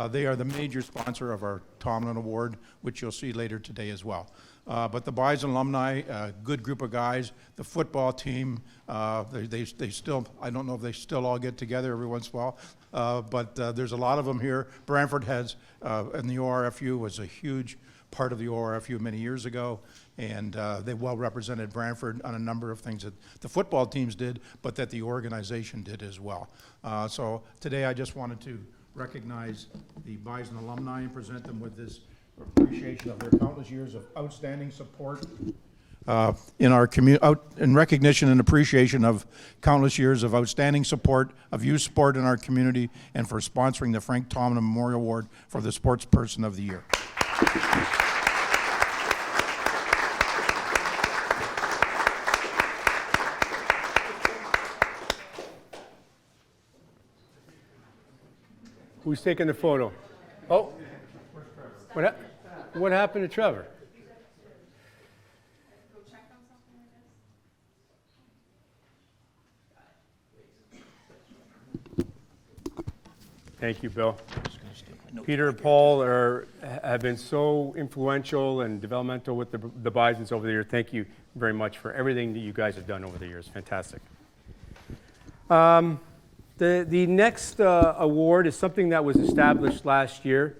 They are the major sponsor of our Tomlin Award, which you'll see later today as well. But the Bison alumni, a good group of guys. The football team, they still, I don't know if they still all get together every once in a while, but there's a lot of them here. Brantford has, and the ORFU was a huge part of the ORFU many years ago, and they well represented Brantford on a number of things that the football teams did, but that the organization did as well. So today I just wanted to recognize the Bison alumni and present them with this appreciation of their countless years of outstanding support in our community, in recognition and appreciation of countless years of outstanding support of youth sport in our community, and for sponsoring the Frank Tomlin Memorial Award for the Sports Person of the Year. Who's taking the photo? Oh, what happened to Trevor? Thank you, Bill. Peter and Paul have been so influential and developmental with the Bisons over the years. Thank you very much for everything that you guys have done over the years. Fantastic. The next award is something that was established last year,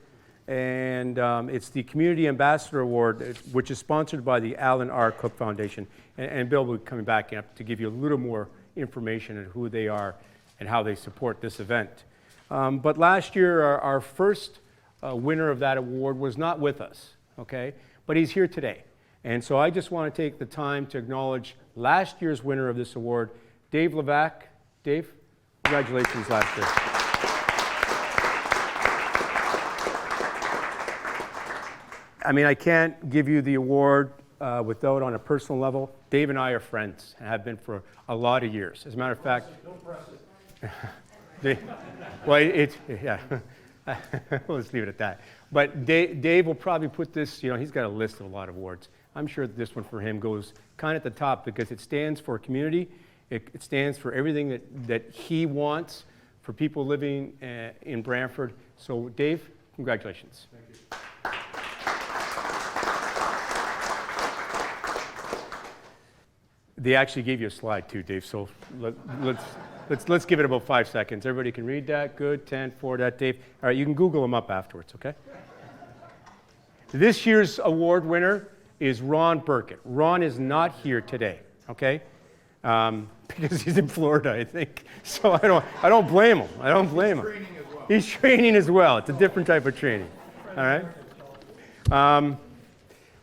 and it's the Community Ambassador Award, which is sponsored by the Alan R. Cook Foundation. And Bill will be coming back up to give you a little more information on who they are and how they support this event. But last year, our first winner of that award was not with us, okay? But he's here today. And so I just want to take the time to acknowledge last year's winner of this award, Dave Levac. Dave, congratulations last year. I mean, I can't give you the award without, on a personal level, Dave and I are friends and have been for a lot of years. As a matter of fact, well, yeah, let's leave it at that. But Dave will probably put this, he's got a list of a lot of awards. I'm sure that this one for him goes kind of at the top because it stands for community. It stands for everything that he wants for people living in Brantford. So Dave, congratulations. Thank you. They actually gave you a slide too, Dave, so let's give it about 5 seconds. Everybody can read that? Good, 10, 4, that, Dave. All right, you can Google them up afterwards, okay? This year's award winner is Ron Burkett. Ron is not here today, okay? Because he's in Florida, I think. So I don't blame him. I don't blame him. He's training as well. It's a different type of training, all right?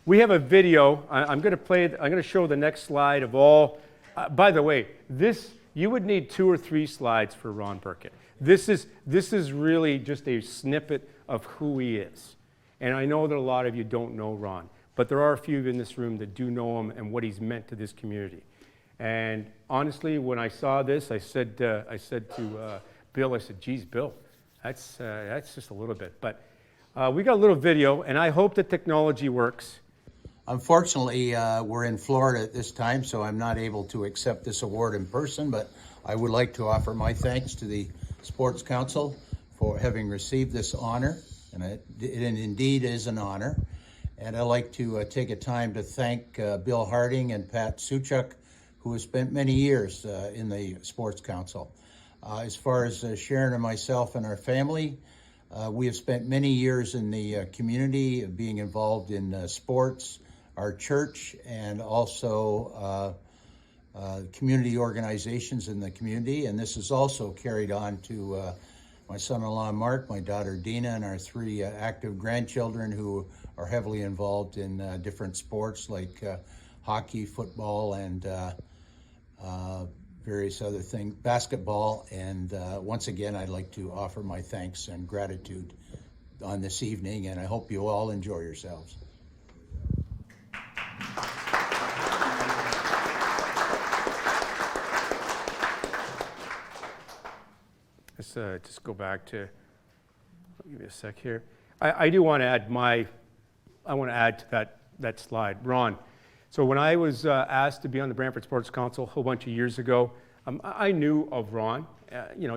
We have a video. I'm going to play it. I'm going to show the next slide of all. By the way, you would need 2 or 3 slides for Ron Burkett. This is really just a snippet of who he is. And I know that a lot of you don't know Ron, but there are a few in this room that do know him and what he's meant to this community. And honestly, when I saw this, I said to Bill, I said, geez, Bill, that's just a little bit. But we got a little video, and I hope the technology works. Unfortunately, we're in Florida at this time, so I'm not able to accept this award in person, but I would like to offer my thanks to the Sports Council for having received this honor, and it indeed is an honor. And I'd like to take a time to thank Bill Harding and Pat Suchuk, who have spent many years in the Sports Council. As far as Sharon and myself and our family, we have spent many years in the community, being involved in sports, our church, and also community organizations in the community. And this is also carried on to my son-in-law Mark, my daughter Dina, and our 3 active grandchildren who are heavily involved in different sports like hockey, football, and various other things, basketball. And once again, I'd like to offer my thanks and gratitude on this evening, and I hope you all enjoy yourselves. Let's just go back to, give me a sec here. I do want to add I want to add to that slide. Ron, so when I was asked to be on the Brantford Sports Council a whole bunch of years ago, I knew of Ron,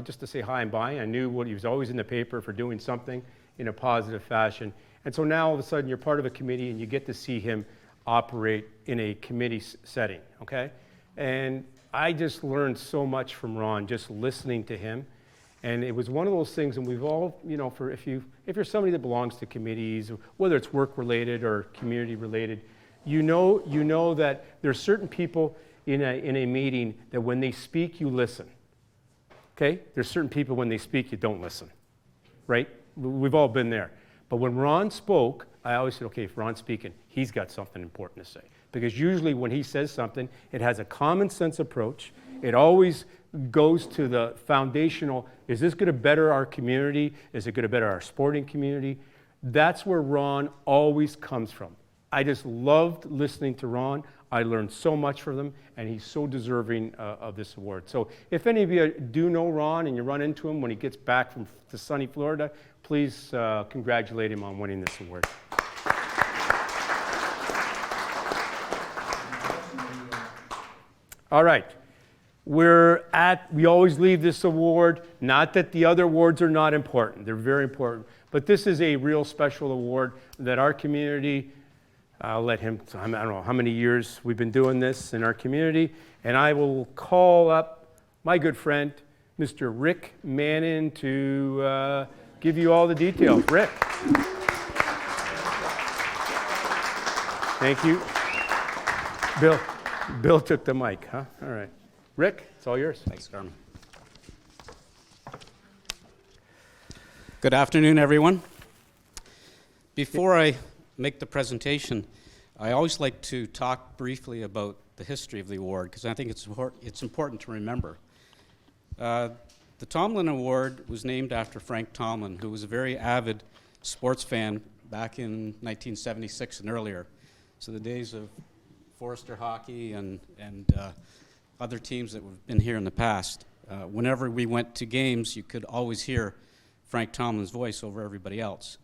just to say hi and bye. I knew he was always in the paper for doing something. in a positive fashion. And so now all of a sudden you're part of a committee and you get to see him operate in a committee setting, okay? And I just learned so much from Ron just listening to him. And it was one of those things, and we've all, you know, if you're somebody that belongs to committees, whether it's work related or community related, you know that there's certain people in a meeting that when they speak, you listen. Okay? There's certain people when they speak, you don't listen. Right? We've all been there. But when Ron spoke, I always said, okay, if Ron's speaking, he's got something important to say. Because usually when he says something, it has a common sense approach. It always goes to the foundational, is this going to better our community? Is it going to better our sporting community? That's where Ron always comes from. I just loved listening to Ron. I learned so much from him, and he's so deserving of this award. So if any of you do know Ron and you run into him when he gets back to sunny Florida, please congratulate him on winning this award. All right. We always leave this award, not that the other awards are not important. They're very important. But this is a real special award that our community, I'll let him, I don't know how many years we've been doing this in our community, and I will call up my good friend, Mr. Rick Mannon, to give you all the details. Rick. Thank you. Bill took the mic, huh? All right. Rick, it's all yours. Thanks, Carmen. Good afternoon, everyone. Before I make the presentation, I always like to talk briefly about the history of the award because I think it's important to remember. The Tomlin Award was named after Frank Tomlin, who was a very avid sports fan back in 1976 and earlier. So the days of Forrester hockey and other teams that have been here in the past. Whenever we went to games, you could always hear Frank Tomlin's voice over everybody else.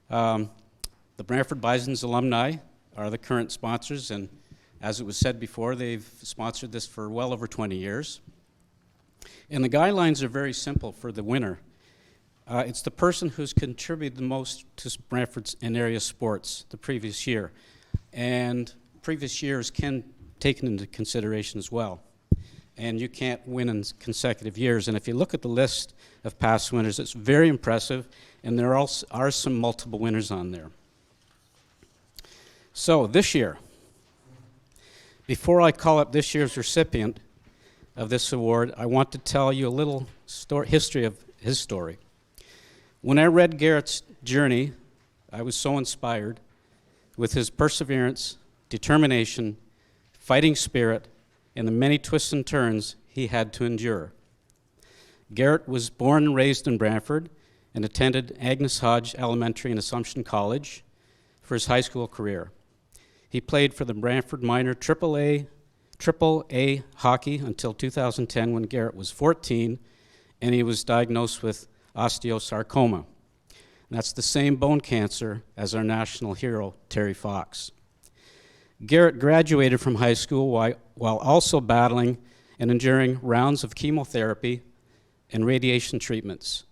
The Brantford Bison's alumni are the current sponsors, and as it was said before, they've sponsored this for well over 20 years. And the guidelines are very simple for the winner. It's the person who's contributed the most to Brantford's and area sports the previous year. And previous years can taken into consideration as well. And you can't win in consecutive years. And if you look at the list of past winners, it's very impressive, and there are some multiple winners on there. So this year, before I call up this year's recipient of this award, I want to tell you a little history of his story. When I read Garrett's journey, I was so inspired with his perseverance, determination, fighting spirit, and the many twists and turns he had to endure. Garrett was born and raised in Brantford and attended Agnes Hodge Elementary and Assumption College for his high school career. He played for the Brantford Minor Triple A hockey until 2010 when Garrett was 14 and he was diagnosed with osteosarcoma. And that's the same bone cancer as our national hero, Terry Fox. Garrett graduated from high school while also battling and enduring rounds of chemotherapy and radiation treatments.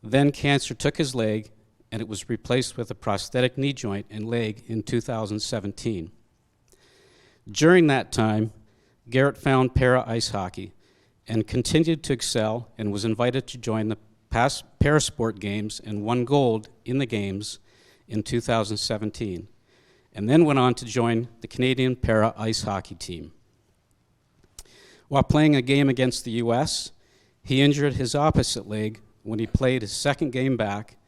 Then cancer took his leg, and it was replaced with a prosthetic knee joint and leg in 2017. During that time, Garrett found para ice hockey and continued to excel and was invited to join the past Parasport Games and won gold in the games in 2017. And then went on to join the Canadian Para Ice Hockey team. While playing a game against the U.S., he injured his opposite leg when he played his second game back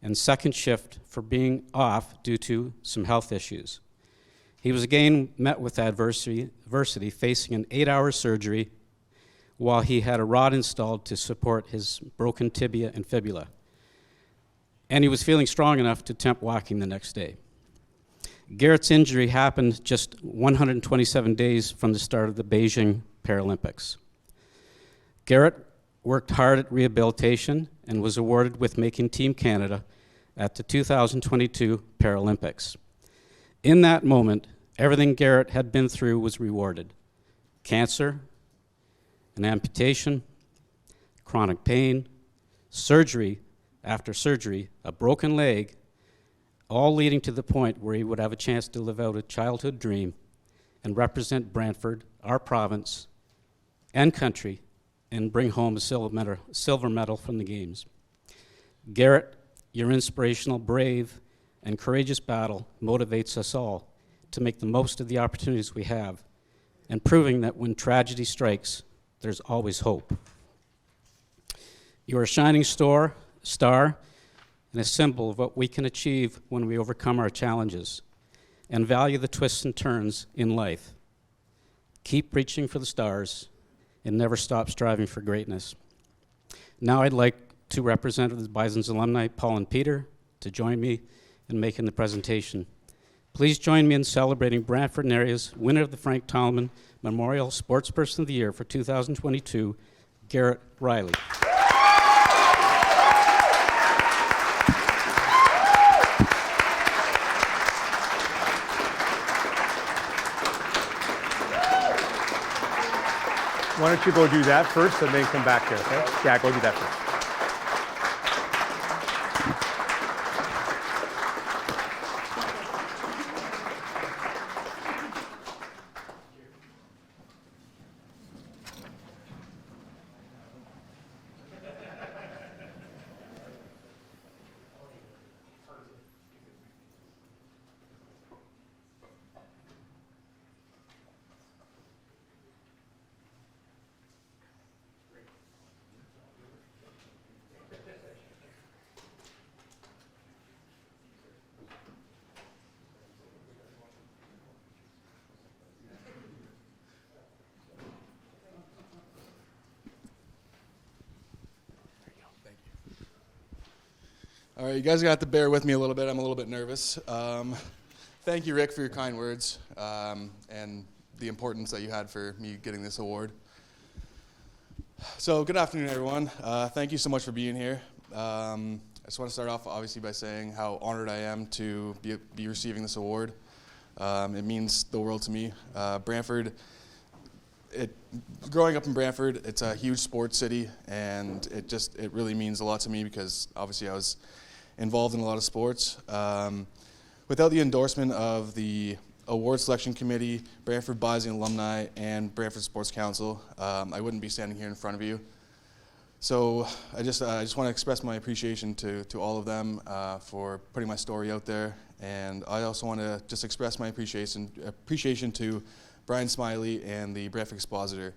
and second shift for being off due to some health issues. He was again met with adversity, facing an 8-hour surgery while he had a rod installed to support his broken tibia and fibula. And he was feeling strong enough to attempt walking the next day. Garrett's injury happened just 127 days from the start of the Beijing Paralympics. Garrett worked hard at rehabilitation and was awarded with making Team Canada at the 2022 Paralympics. In that moment, everything Garrett had been through was rewarded. Cancer, an amputation, chronic pain, surgery after surgery, a broken leg, all leading to the point where he would have a chance to live out a childhood dream and represent Brantford, our province, and country, and bring home a silver medal from the games. Garrett, your inspirational, brave, and courageous battle motivates us all to make the most of the opportunities we have, and proving that when tragedy strikes, there's always hope. You are a shining star and a symbol of what we can achieve when we overcome our challenges and value the twists and turns in life. Keep reaching for the stars and never stop striving for greatness. Now I'd like two representatives of the Bison's alumni, Paul and Peter, to join me in making the presentation. Please join me in celebrating Brantford and area's winner of the Frank Tallman Memorial Sportsperson of the Year for 2022, Garrett Riley. Why don't you go do that first and then come back here, okay? Yeah, go do that first. All right, you guys are gonna have to bear with me a little bit. I'm a little bit nervous. Thank you, Rick, for your kind words and the importance that you had for me getting this award. So, good afternoon, everyone. Thank you so much for being here. I just want to start off, obviously, by saying how honored I am to be receiving this award. It means the world to me. Brantford. Growing up in Brantford, it's a huge sports city, and it really means a lot to me because obviously I was involved in a lot of sports. Without the endorsement of the award selection committee, Brantford Bison alumni, and Brantford Sports Council, I wouldn't be standing here in front of you. So I just want to express my appreciation to all of them for putting my story out there, and I also want to just express my appreciation to Brian Smiley and the Brantford Expositor,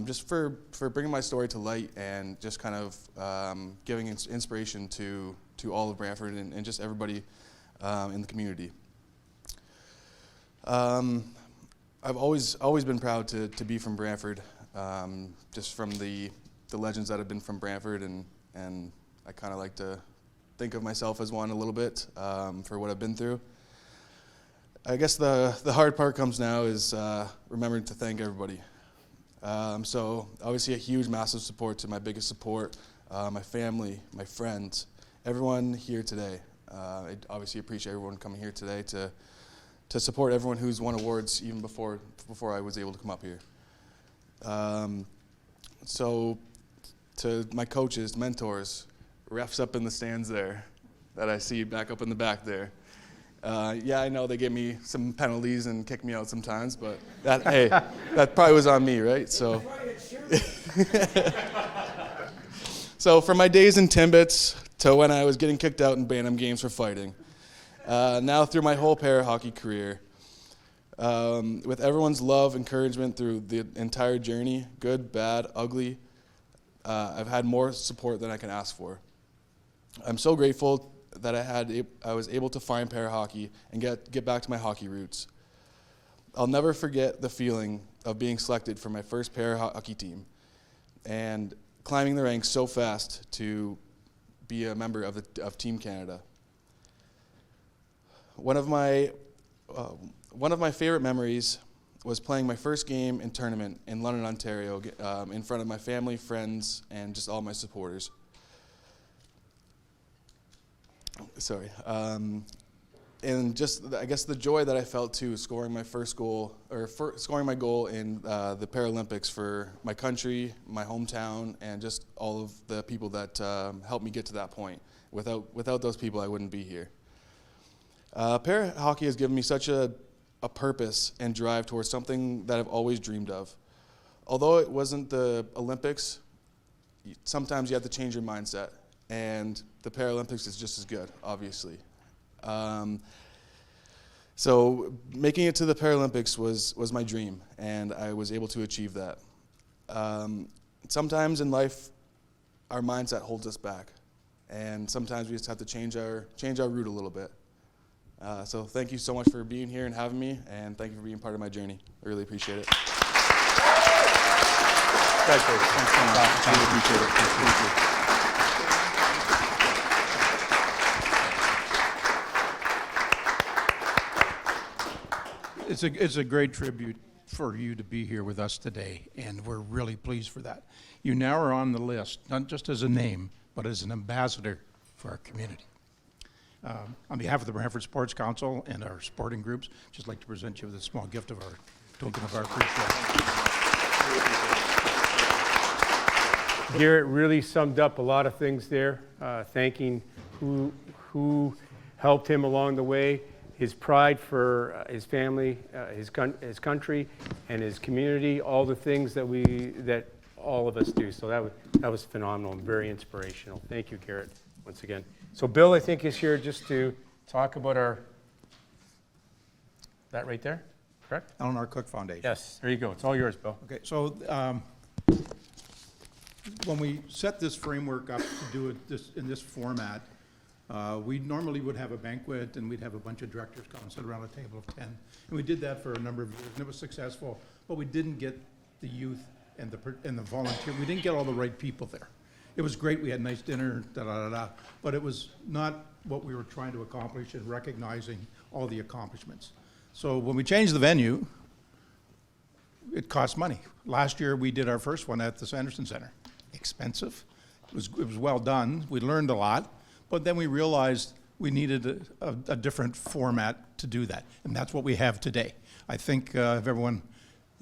just for bringing my story to light and just kind of giving inspiration to all of Brantford and just everybody in the community. I've always been proud to be from Brantford, just from the legends that have been from Brantford, and I kind of like to think of myself as one a little bit for what I've been through. I guess the hard part comes now is remembering to thank everybody. So obviously a huge, massive support to my biggest support, my family, my friends, everyone here today. I obviously appreciate everyone coming here today to support everyone who's won awards even before I was able to come up here. So to my coaches, mentors, refs up in the stands there that I see back up in the back there. Yeah, I know they give me some penalties and kick me out sometimes, but that probably was on me, right? So, so from my days in Timbits to when I was getting kicked out in Bantam games for fighting, now through my whole para-hockey career, with everyone's love, encouragement through the entire journey, good, bad, ugly, I've had more support than I can ask for. I'm so grateful that I was able to find para-hockey and get back to my hockey roots. I'll never forget the feeling of being selected for my first para-hockey team and climbing the ranks so fast to be a member of Team Canada. One of my favorite memories was playing my first game in tournament in London, Ontario, in front of my family, friends, and just all my supporters. Sorry. and just, I guess, the joy that I felt too, scoring my first goal, or scoring my goal in the Paralympics for my country, my hometown, and just all of the people that helped me get to that point. Without those people, I wouldn't be here. Para hockey has given me such a purpose and drive towards something that I've always dreamed of. Although it wasn't the Olympics, sometimes you have to change your mindset, and the Paralympics is just as good, obviously. So making it to the Paralympics was my dream, and I was able to achieve that. Sometimes in life, our mindset holds us back, and sometimes we just have to change our route a little bit. So thank you so much for being here and having me, and thank you for being part of my journey. I really appreciate it. Thanks so much. I really appreciate it. Thank you. It's a great tribute for you to be here with us today, and we're really pleased for that. You now are on the list, not just as a name, but as an ambassador for our community. On behalf of the Brantford Sports Council and our sporting groups, just like to present you with a small gift of our token of our appreciation. Garrett really summed up a lot of things there, thanking who helped him along the way, his pride for his family, his country, and his community, all the things that all of us do. So that was phenomenal and very inspirational. Thank you, Garrett, once again. So Bill, I think, is here just to talk about that right there, correct? Eleanor Cook Foundation. Yes, there you go. It's all yours, Bill. Okay, so when we set this framework up to do it in this format, we normally would have a banquet and we'd have a bunch of directors come and sit around a table of 10. And we did that for a number of years, and it was successful, but we didn't get the youth and the volunteer. We didn't get all the right people there. It was great, we had a nice dinner, but it was not what we were trying to accomplish in recognizing all the accomplishments. So when we changed the venue, it cost money. Last year we did our first one at the Sanderson Center. Expensive. It was well done. We learned a lot, but then we realized we needed a different format to do that, and that's what we have today. I think if everyone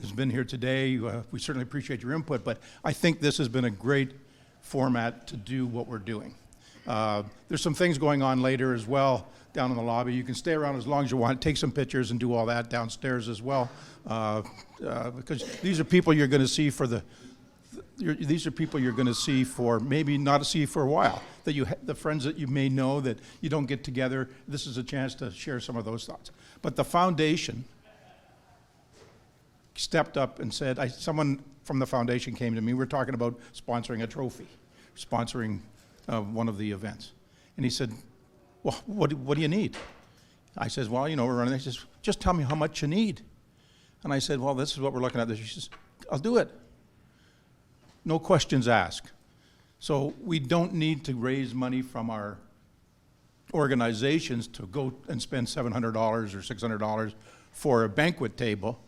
has been here today, we certainly appreciate your input, but I think this has been a great format to do what we're doing. There's some things going on later as well down in the lobby. You can stay around as long as you want, take some pictures and do all that downstairs as well, because these are people you're going to see for these are people you're going to see for maybe not see for a while, that the friends that you may know that you don't get together. This is a chance to share some of those thoughts. But the foundation stepped up and said, someone from the foundation came to me. We were talking about sponsoring a trophy, sponsoring one of the events. And he said, well, what do you need? I said, well, we're running. He says, just tell me how much you need. And I said, well, this is what we're looking at. He says, I'll do it. No questions asked. So we don't need to raise money from our organizations to go and spend $700 or $600 for a banquet table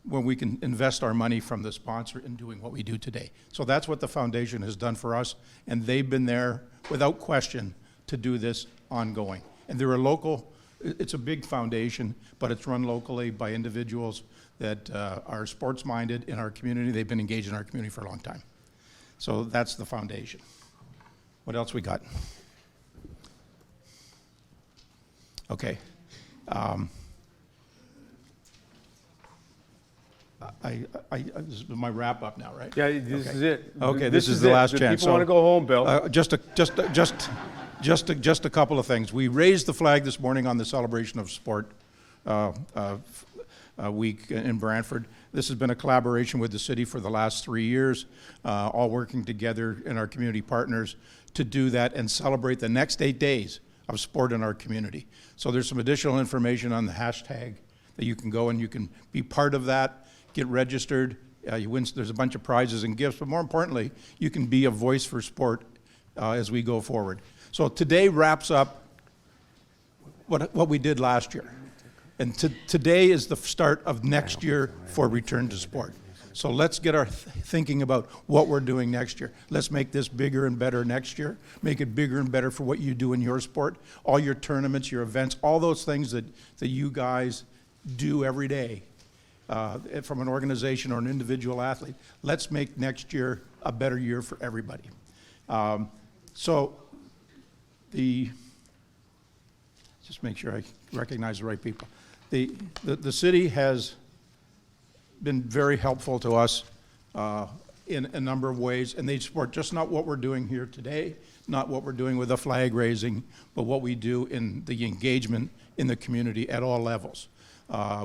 when we can invest our money from the sponsor in doing what we do today. So that's what the foundation has done for us, and they've been there without question to do this ongoing. And they're a local, it's a big foundation, but it's run locally by individuals that are sports-minded in our community. They've been engaged in our community for a long time. So that's the foundation. What else we got? Okay. This is my wrap up now, right? Yeah, this is it. Okay, this is the last chance. People want to go home, Bill. Just a couple of things. We raised the flag this morning on the Celebration of Sport week in Brantford. This has been a collaboration with the city for the last 3 years, all working together and our community partners to do that and celebrate the next 8 days of sport in our community. So there's some additional information on the hashtag that you can go and you can be part of that, get registered. You win. There's a bunch of prizes and gifts, but more importantly, you can be a voice for sport as we go forward. So today wraps up what we did last year. And today is the start of next year for return to sport. So let's get our thinking about what we're doing next year. Let's make this bigger and better next year. Make it bigger and better for what you do in your sport, all your tournaments, your events, all those things that you guys do every day from an organization or an individual athlete. Let's make next year a better year for everybody. Just make sure I recognize the right people. The city has been very helpful to us in a number of ways, and they support just not what we're doing here today, not what we're doing with the flag raising, but what we do in the engagement in the community at all levels.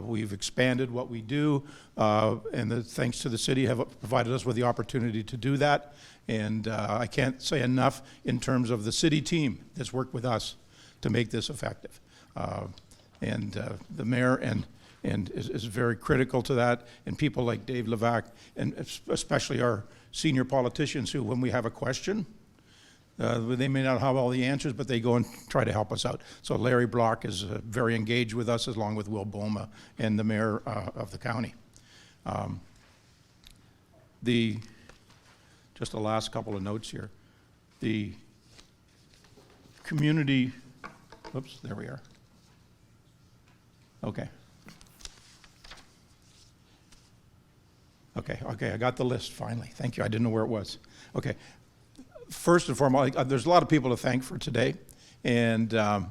We've expanded what we do, and thanks to the city have provided us with the opportunity to do that. And I can't say enough in terms of the city team that's worked with us to make this effective. The mayor is very critical to that, and people like Dave Levac, and especially our senior politicians who, when we have a question, they may not have all the answers, but they go and try to help us out. So Larry Block is very engaged with us, along with Will Boma and the mayor of the county. Just the last couple of notes here. The community, oops, there we are. Okay, I got the list finally. Thank you, I didn't know where it was. Okay. First and foremost, there's a lot of people to thank for today, and the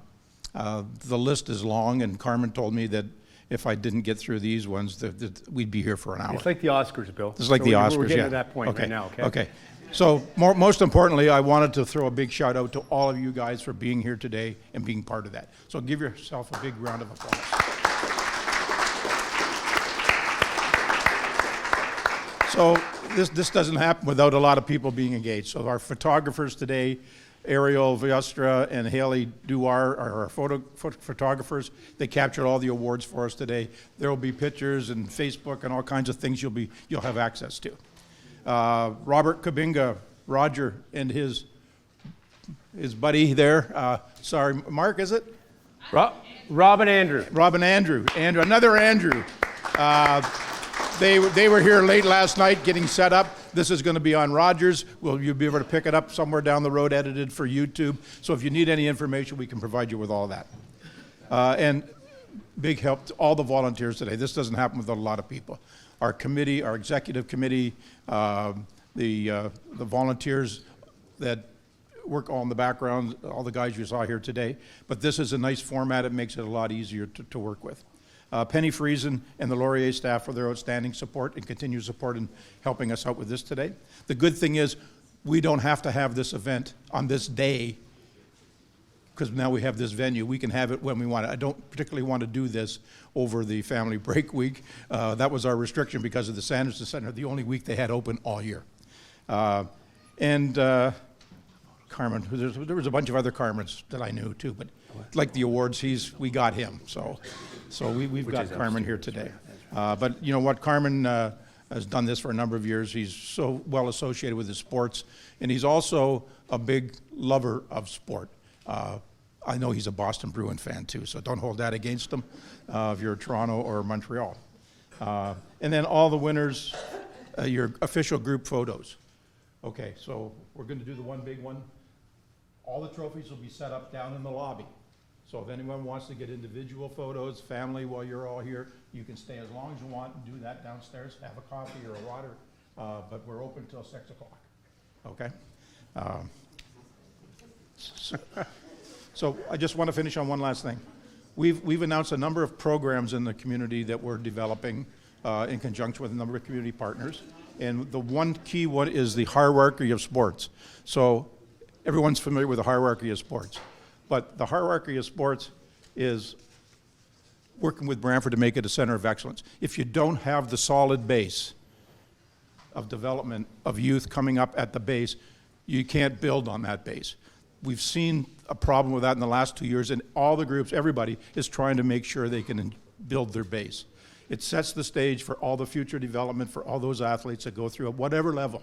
list is long, and Carmen told me that if I didn't get through these ones, we'd be here for an hour. It's like the Oscars, Bill. It's like the Oscars, We're getting yeah. to that point right now, okay? Okay. So most importantly, I wanted to throw a big shout out to all of you guys for being here today and being part of that. So give yourself a big round of applause. So this doesn't happen without a lot of people being engaged. So our photographers today, Ariel Viostra and Haley Duar are our photographers. They captured all the awards for us today. There will be pictures and Facebook and all kinds of things you'll have access to. Robert Kabinga, Roger, and his buddy there. Sorry, Mark, is it? Rob and Andrew. Rob and Andrew. Another Andrew. They were here late last night getting set up. This is going to be on Rogers. You'll be able to pick it up somewhere down the road, edited for YouTube. So if you need any information, we can provide you with all that. And big help to all the volunteers today. This doesn't happen without a lot of people. Our committee, our executive committee, the volunteers that work all in the background, all the guys you saw here today. But this is a nice format. It makes it a lot easier to work with. Penny Friesen and the Laurier staff for their outstanding support and continued support in helping us out with this today. The good thing is we don't have to have this event on this day because now we have this venue. We can have it when we want it. I don't particularly want to do this over the family break week. That was our restriction because of the Sanderson Center, the only week they had open all year. Carmen, there was a bunch of other Carmens that I knew too, but like the awards, we got him. So we've got Carmen here today. But you know what, Carmen has done this for a number of years. He's so well associated with the sports, and he's also a big lover of sport. I know he's a Boston Bruin fan too, so don't hold that against him if you're Toronto or Montreal. And then all the winners, your official group photos. Okay, so we're going to do the one big one. All the trophies will be set up down in the lobby. So if anyone wants to get individual photos, family, while you're all here, you can stay as long as you want and do that downstairs, have a coffee or a water, but we're open till 6 o'clock, okay? So I just want to finish on one last thing. We've announced a number of programs in the community that we're developing in conjunction with a number of community partners. And the one key one is the hierarchy of sports. So everyone's familiar with the hierarchy of sports. But the hierarchy of sports is working with Brantford to make it a center of excellence. If you don't have the solid base of development of youth coming up at the base, you can't build on that base. We've seen a problem with that in the last 2 years, and all the groups, everybody, is trying to make sure they can build their base. It sets the stage for all the future development for all those athletes that go through at whatever level.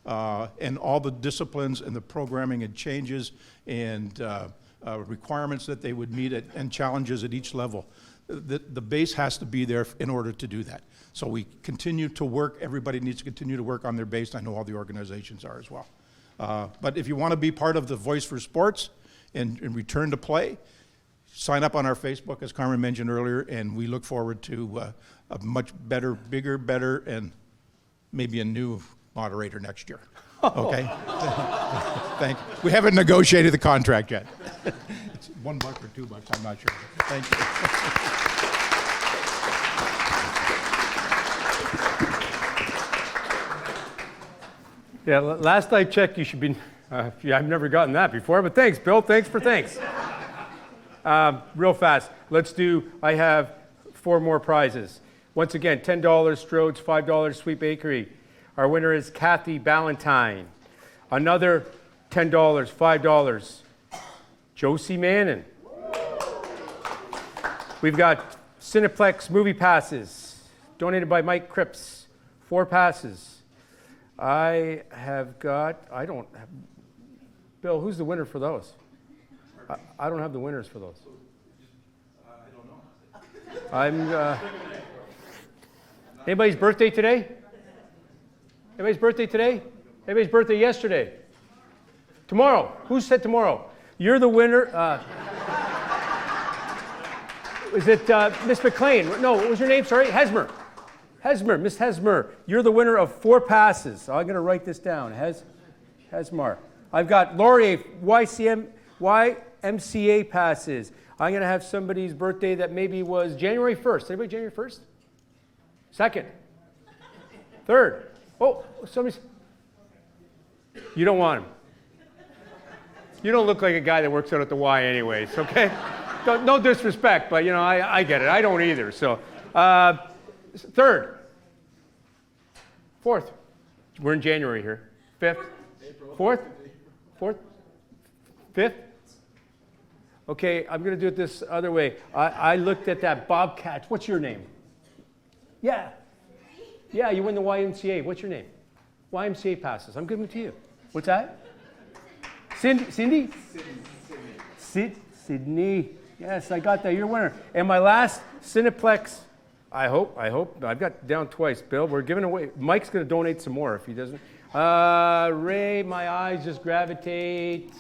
And all the disciplines and the programming and changes and requirements that they would meet and challenges at each level. the base has to be there in order to do that. So we continue to work, everybody needs to continue to work on their base. I know all the organizations are as well. But if you want to be part of the Voice for Sports and return to play, sign up on our Facebook, as Carmen mentioned earlier, and we look forward to a much better, bigger, better, and maybe a new moderator next year. Okay? Thank you. We haven't negotiated the contract yet. It's $1 or $2, I'm not sure. Thank you. Yeah, last I checked, you should be, I've never gotten that before, but thanks, Bill. Thanks for thanks. Real fast, I have 4 more prizes. Once again, $10 Strode's, $5 Sweet Bakery. Our winner is Kathy Ballantyne. Another $10, $5, Josie Mannon. We've got Cineplex movie passes, donated by Mike Cripps, 4 passes. I don't have, Bill, who's the winner for those? I don't have the winners for those. I don't know. Anybody's birthday today? Anybody's birthday today? Anybody's birthday yesterday? Tomorrow? Who said tomorrow? You're the winner. Is it Miss McLean? No, what was your name? Sorry, Hesmer. Hesmer, Miss Hesmer. You're the winner of 4 passes. I'm going to write this down. Hesmar. I've got Laurier YMCA passes. I'm going to have somebody's birthday that maybe was January 1st. Anybody January 1st? 2nd? 3rd? Oh, somebody's. You don't want him. You don't look like a guy that works out at the Y anyways, okay? No disrespect, but, you know, I get it. I don't either. So, 3rd? 4th? We're in January here. 5th? 4th? 4th? 5th? Okay, I'm going to do it this other way. I looked at that Bobcat. What's your name? Yeah. Yeah, you win the YMCA. What's your name? YMCA passes. I'm giving it to you. What's that? Cindy? Sydney. Yes, I got that. You're a winner. And my last Cineplex, I hope. I've got down twice, Bill. We're giving away. Mike's going to donate some more if he doesn't. Ray, my eyes just gravitate.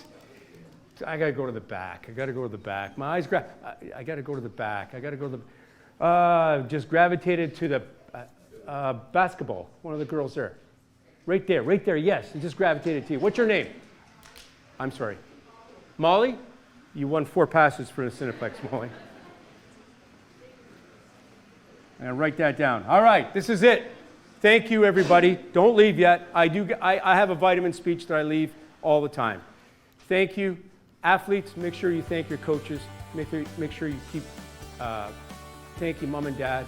I got to go to the back. My eyes I got to go to the back. Just gravitated to the basketball. One of the girls there. Right there. Yes, it just gravitated to you. What's your name? I'm sorry. Molly? You won 4 passes for the Cineplex, Molly. And write that down. All right, this is it. Thank you, everybody. Don't leave yet. I have a vitamin speech that I leave all the time. Thank you. Athletes, make sure you thank your coaches. Make sure you keep thank you, mom and dad,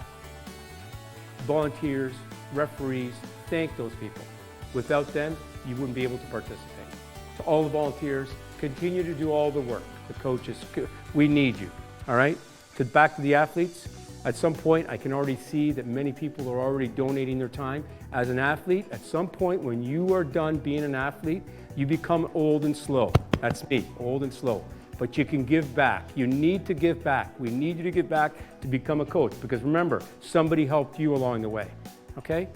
volunteers, referees. Thank those people. Without them, you wouldn't be able to participate. To all the volunteers, continue to do all the work. The coaches, we need you. All right? Back to the athletes. At some point, I can already see that many people are already donating their time. As an athlete, at some point when you are done being an athlete, you become old and slow. That's me, old and slow. But you can give back. You need to give back. We need you to give back to become a coach. Because remember, somebody helped you along the way. Okay?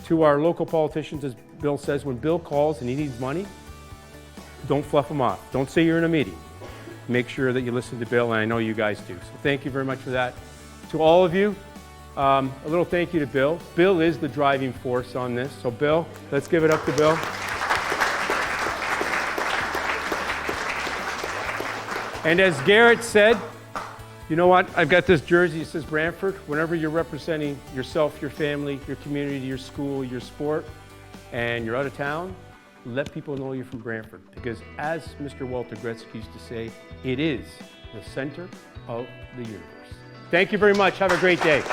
To our local politicians, as Bill says, when Bill calls and he needs money, don't fluff him off. Don't say you're in a meeting. Make sure that you listen to Bill, and I know you guys do. So thank you very much for that. To all of you, a little thank you to Bill. Bill is the driving force on this. So Bill, let's give it up to Bill. And as Garrett said, you know what? I've got this jersey that says Brantford. Whenever you're representing yourself, your family, your community, your school, your sport, and you're out of town, let people know you're from Brantford. Because as Mr. Walter Gretzky used to say, it is the center of the universe. Thank you very much. Have a great day.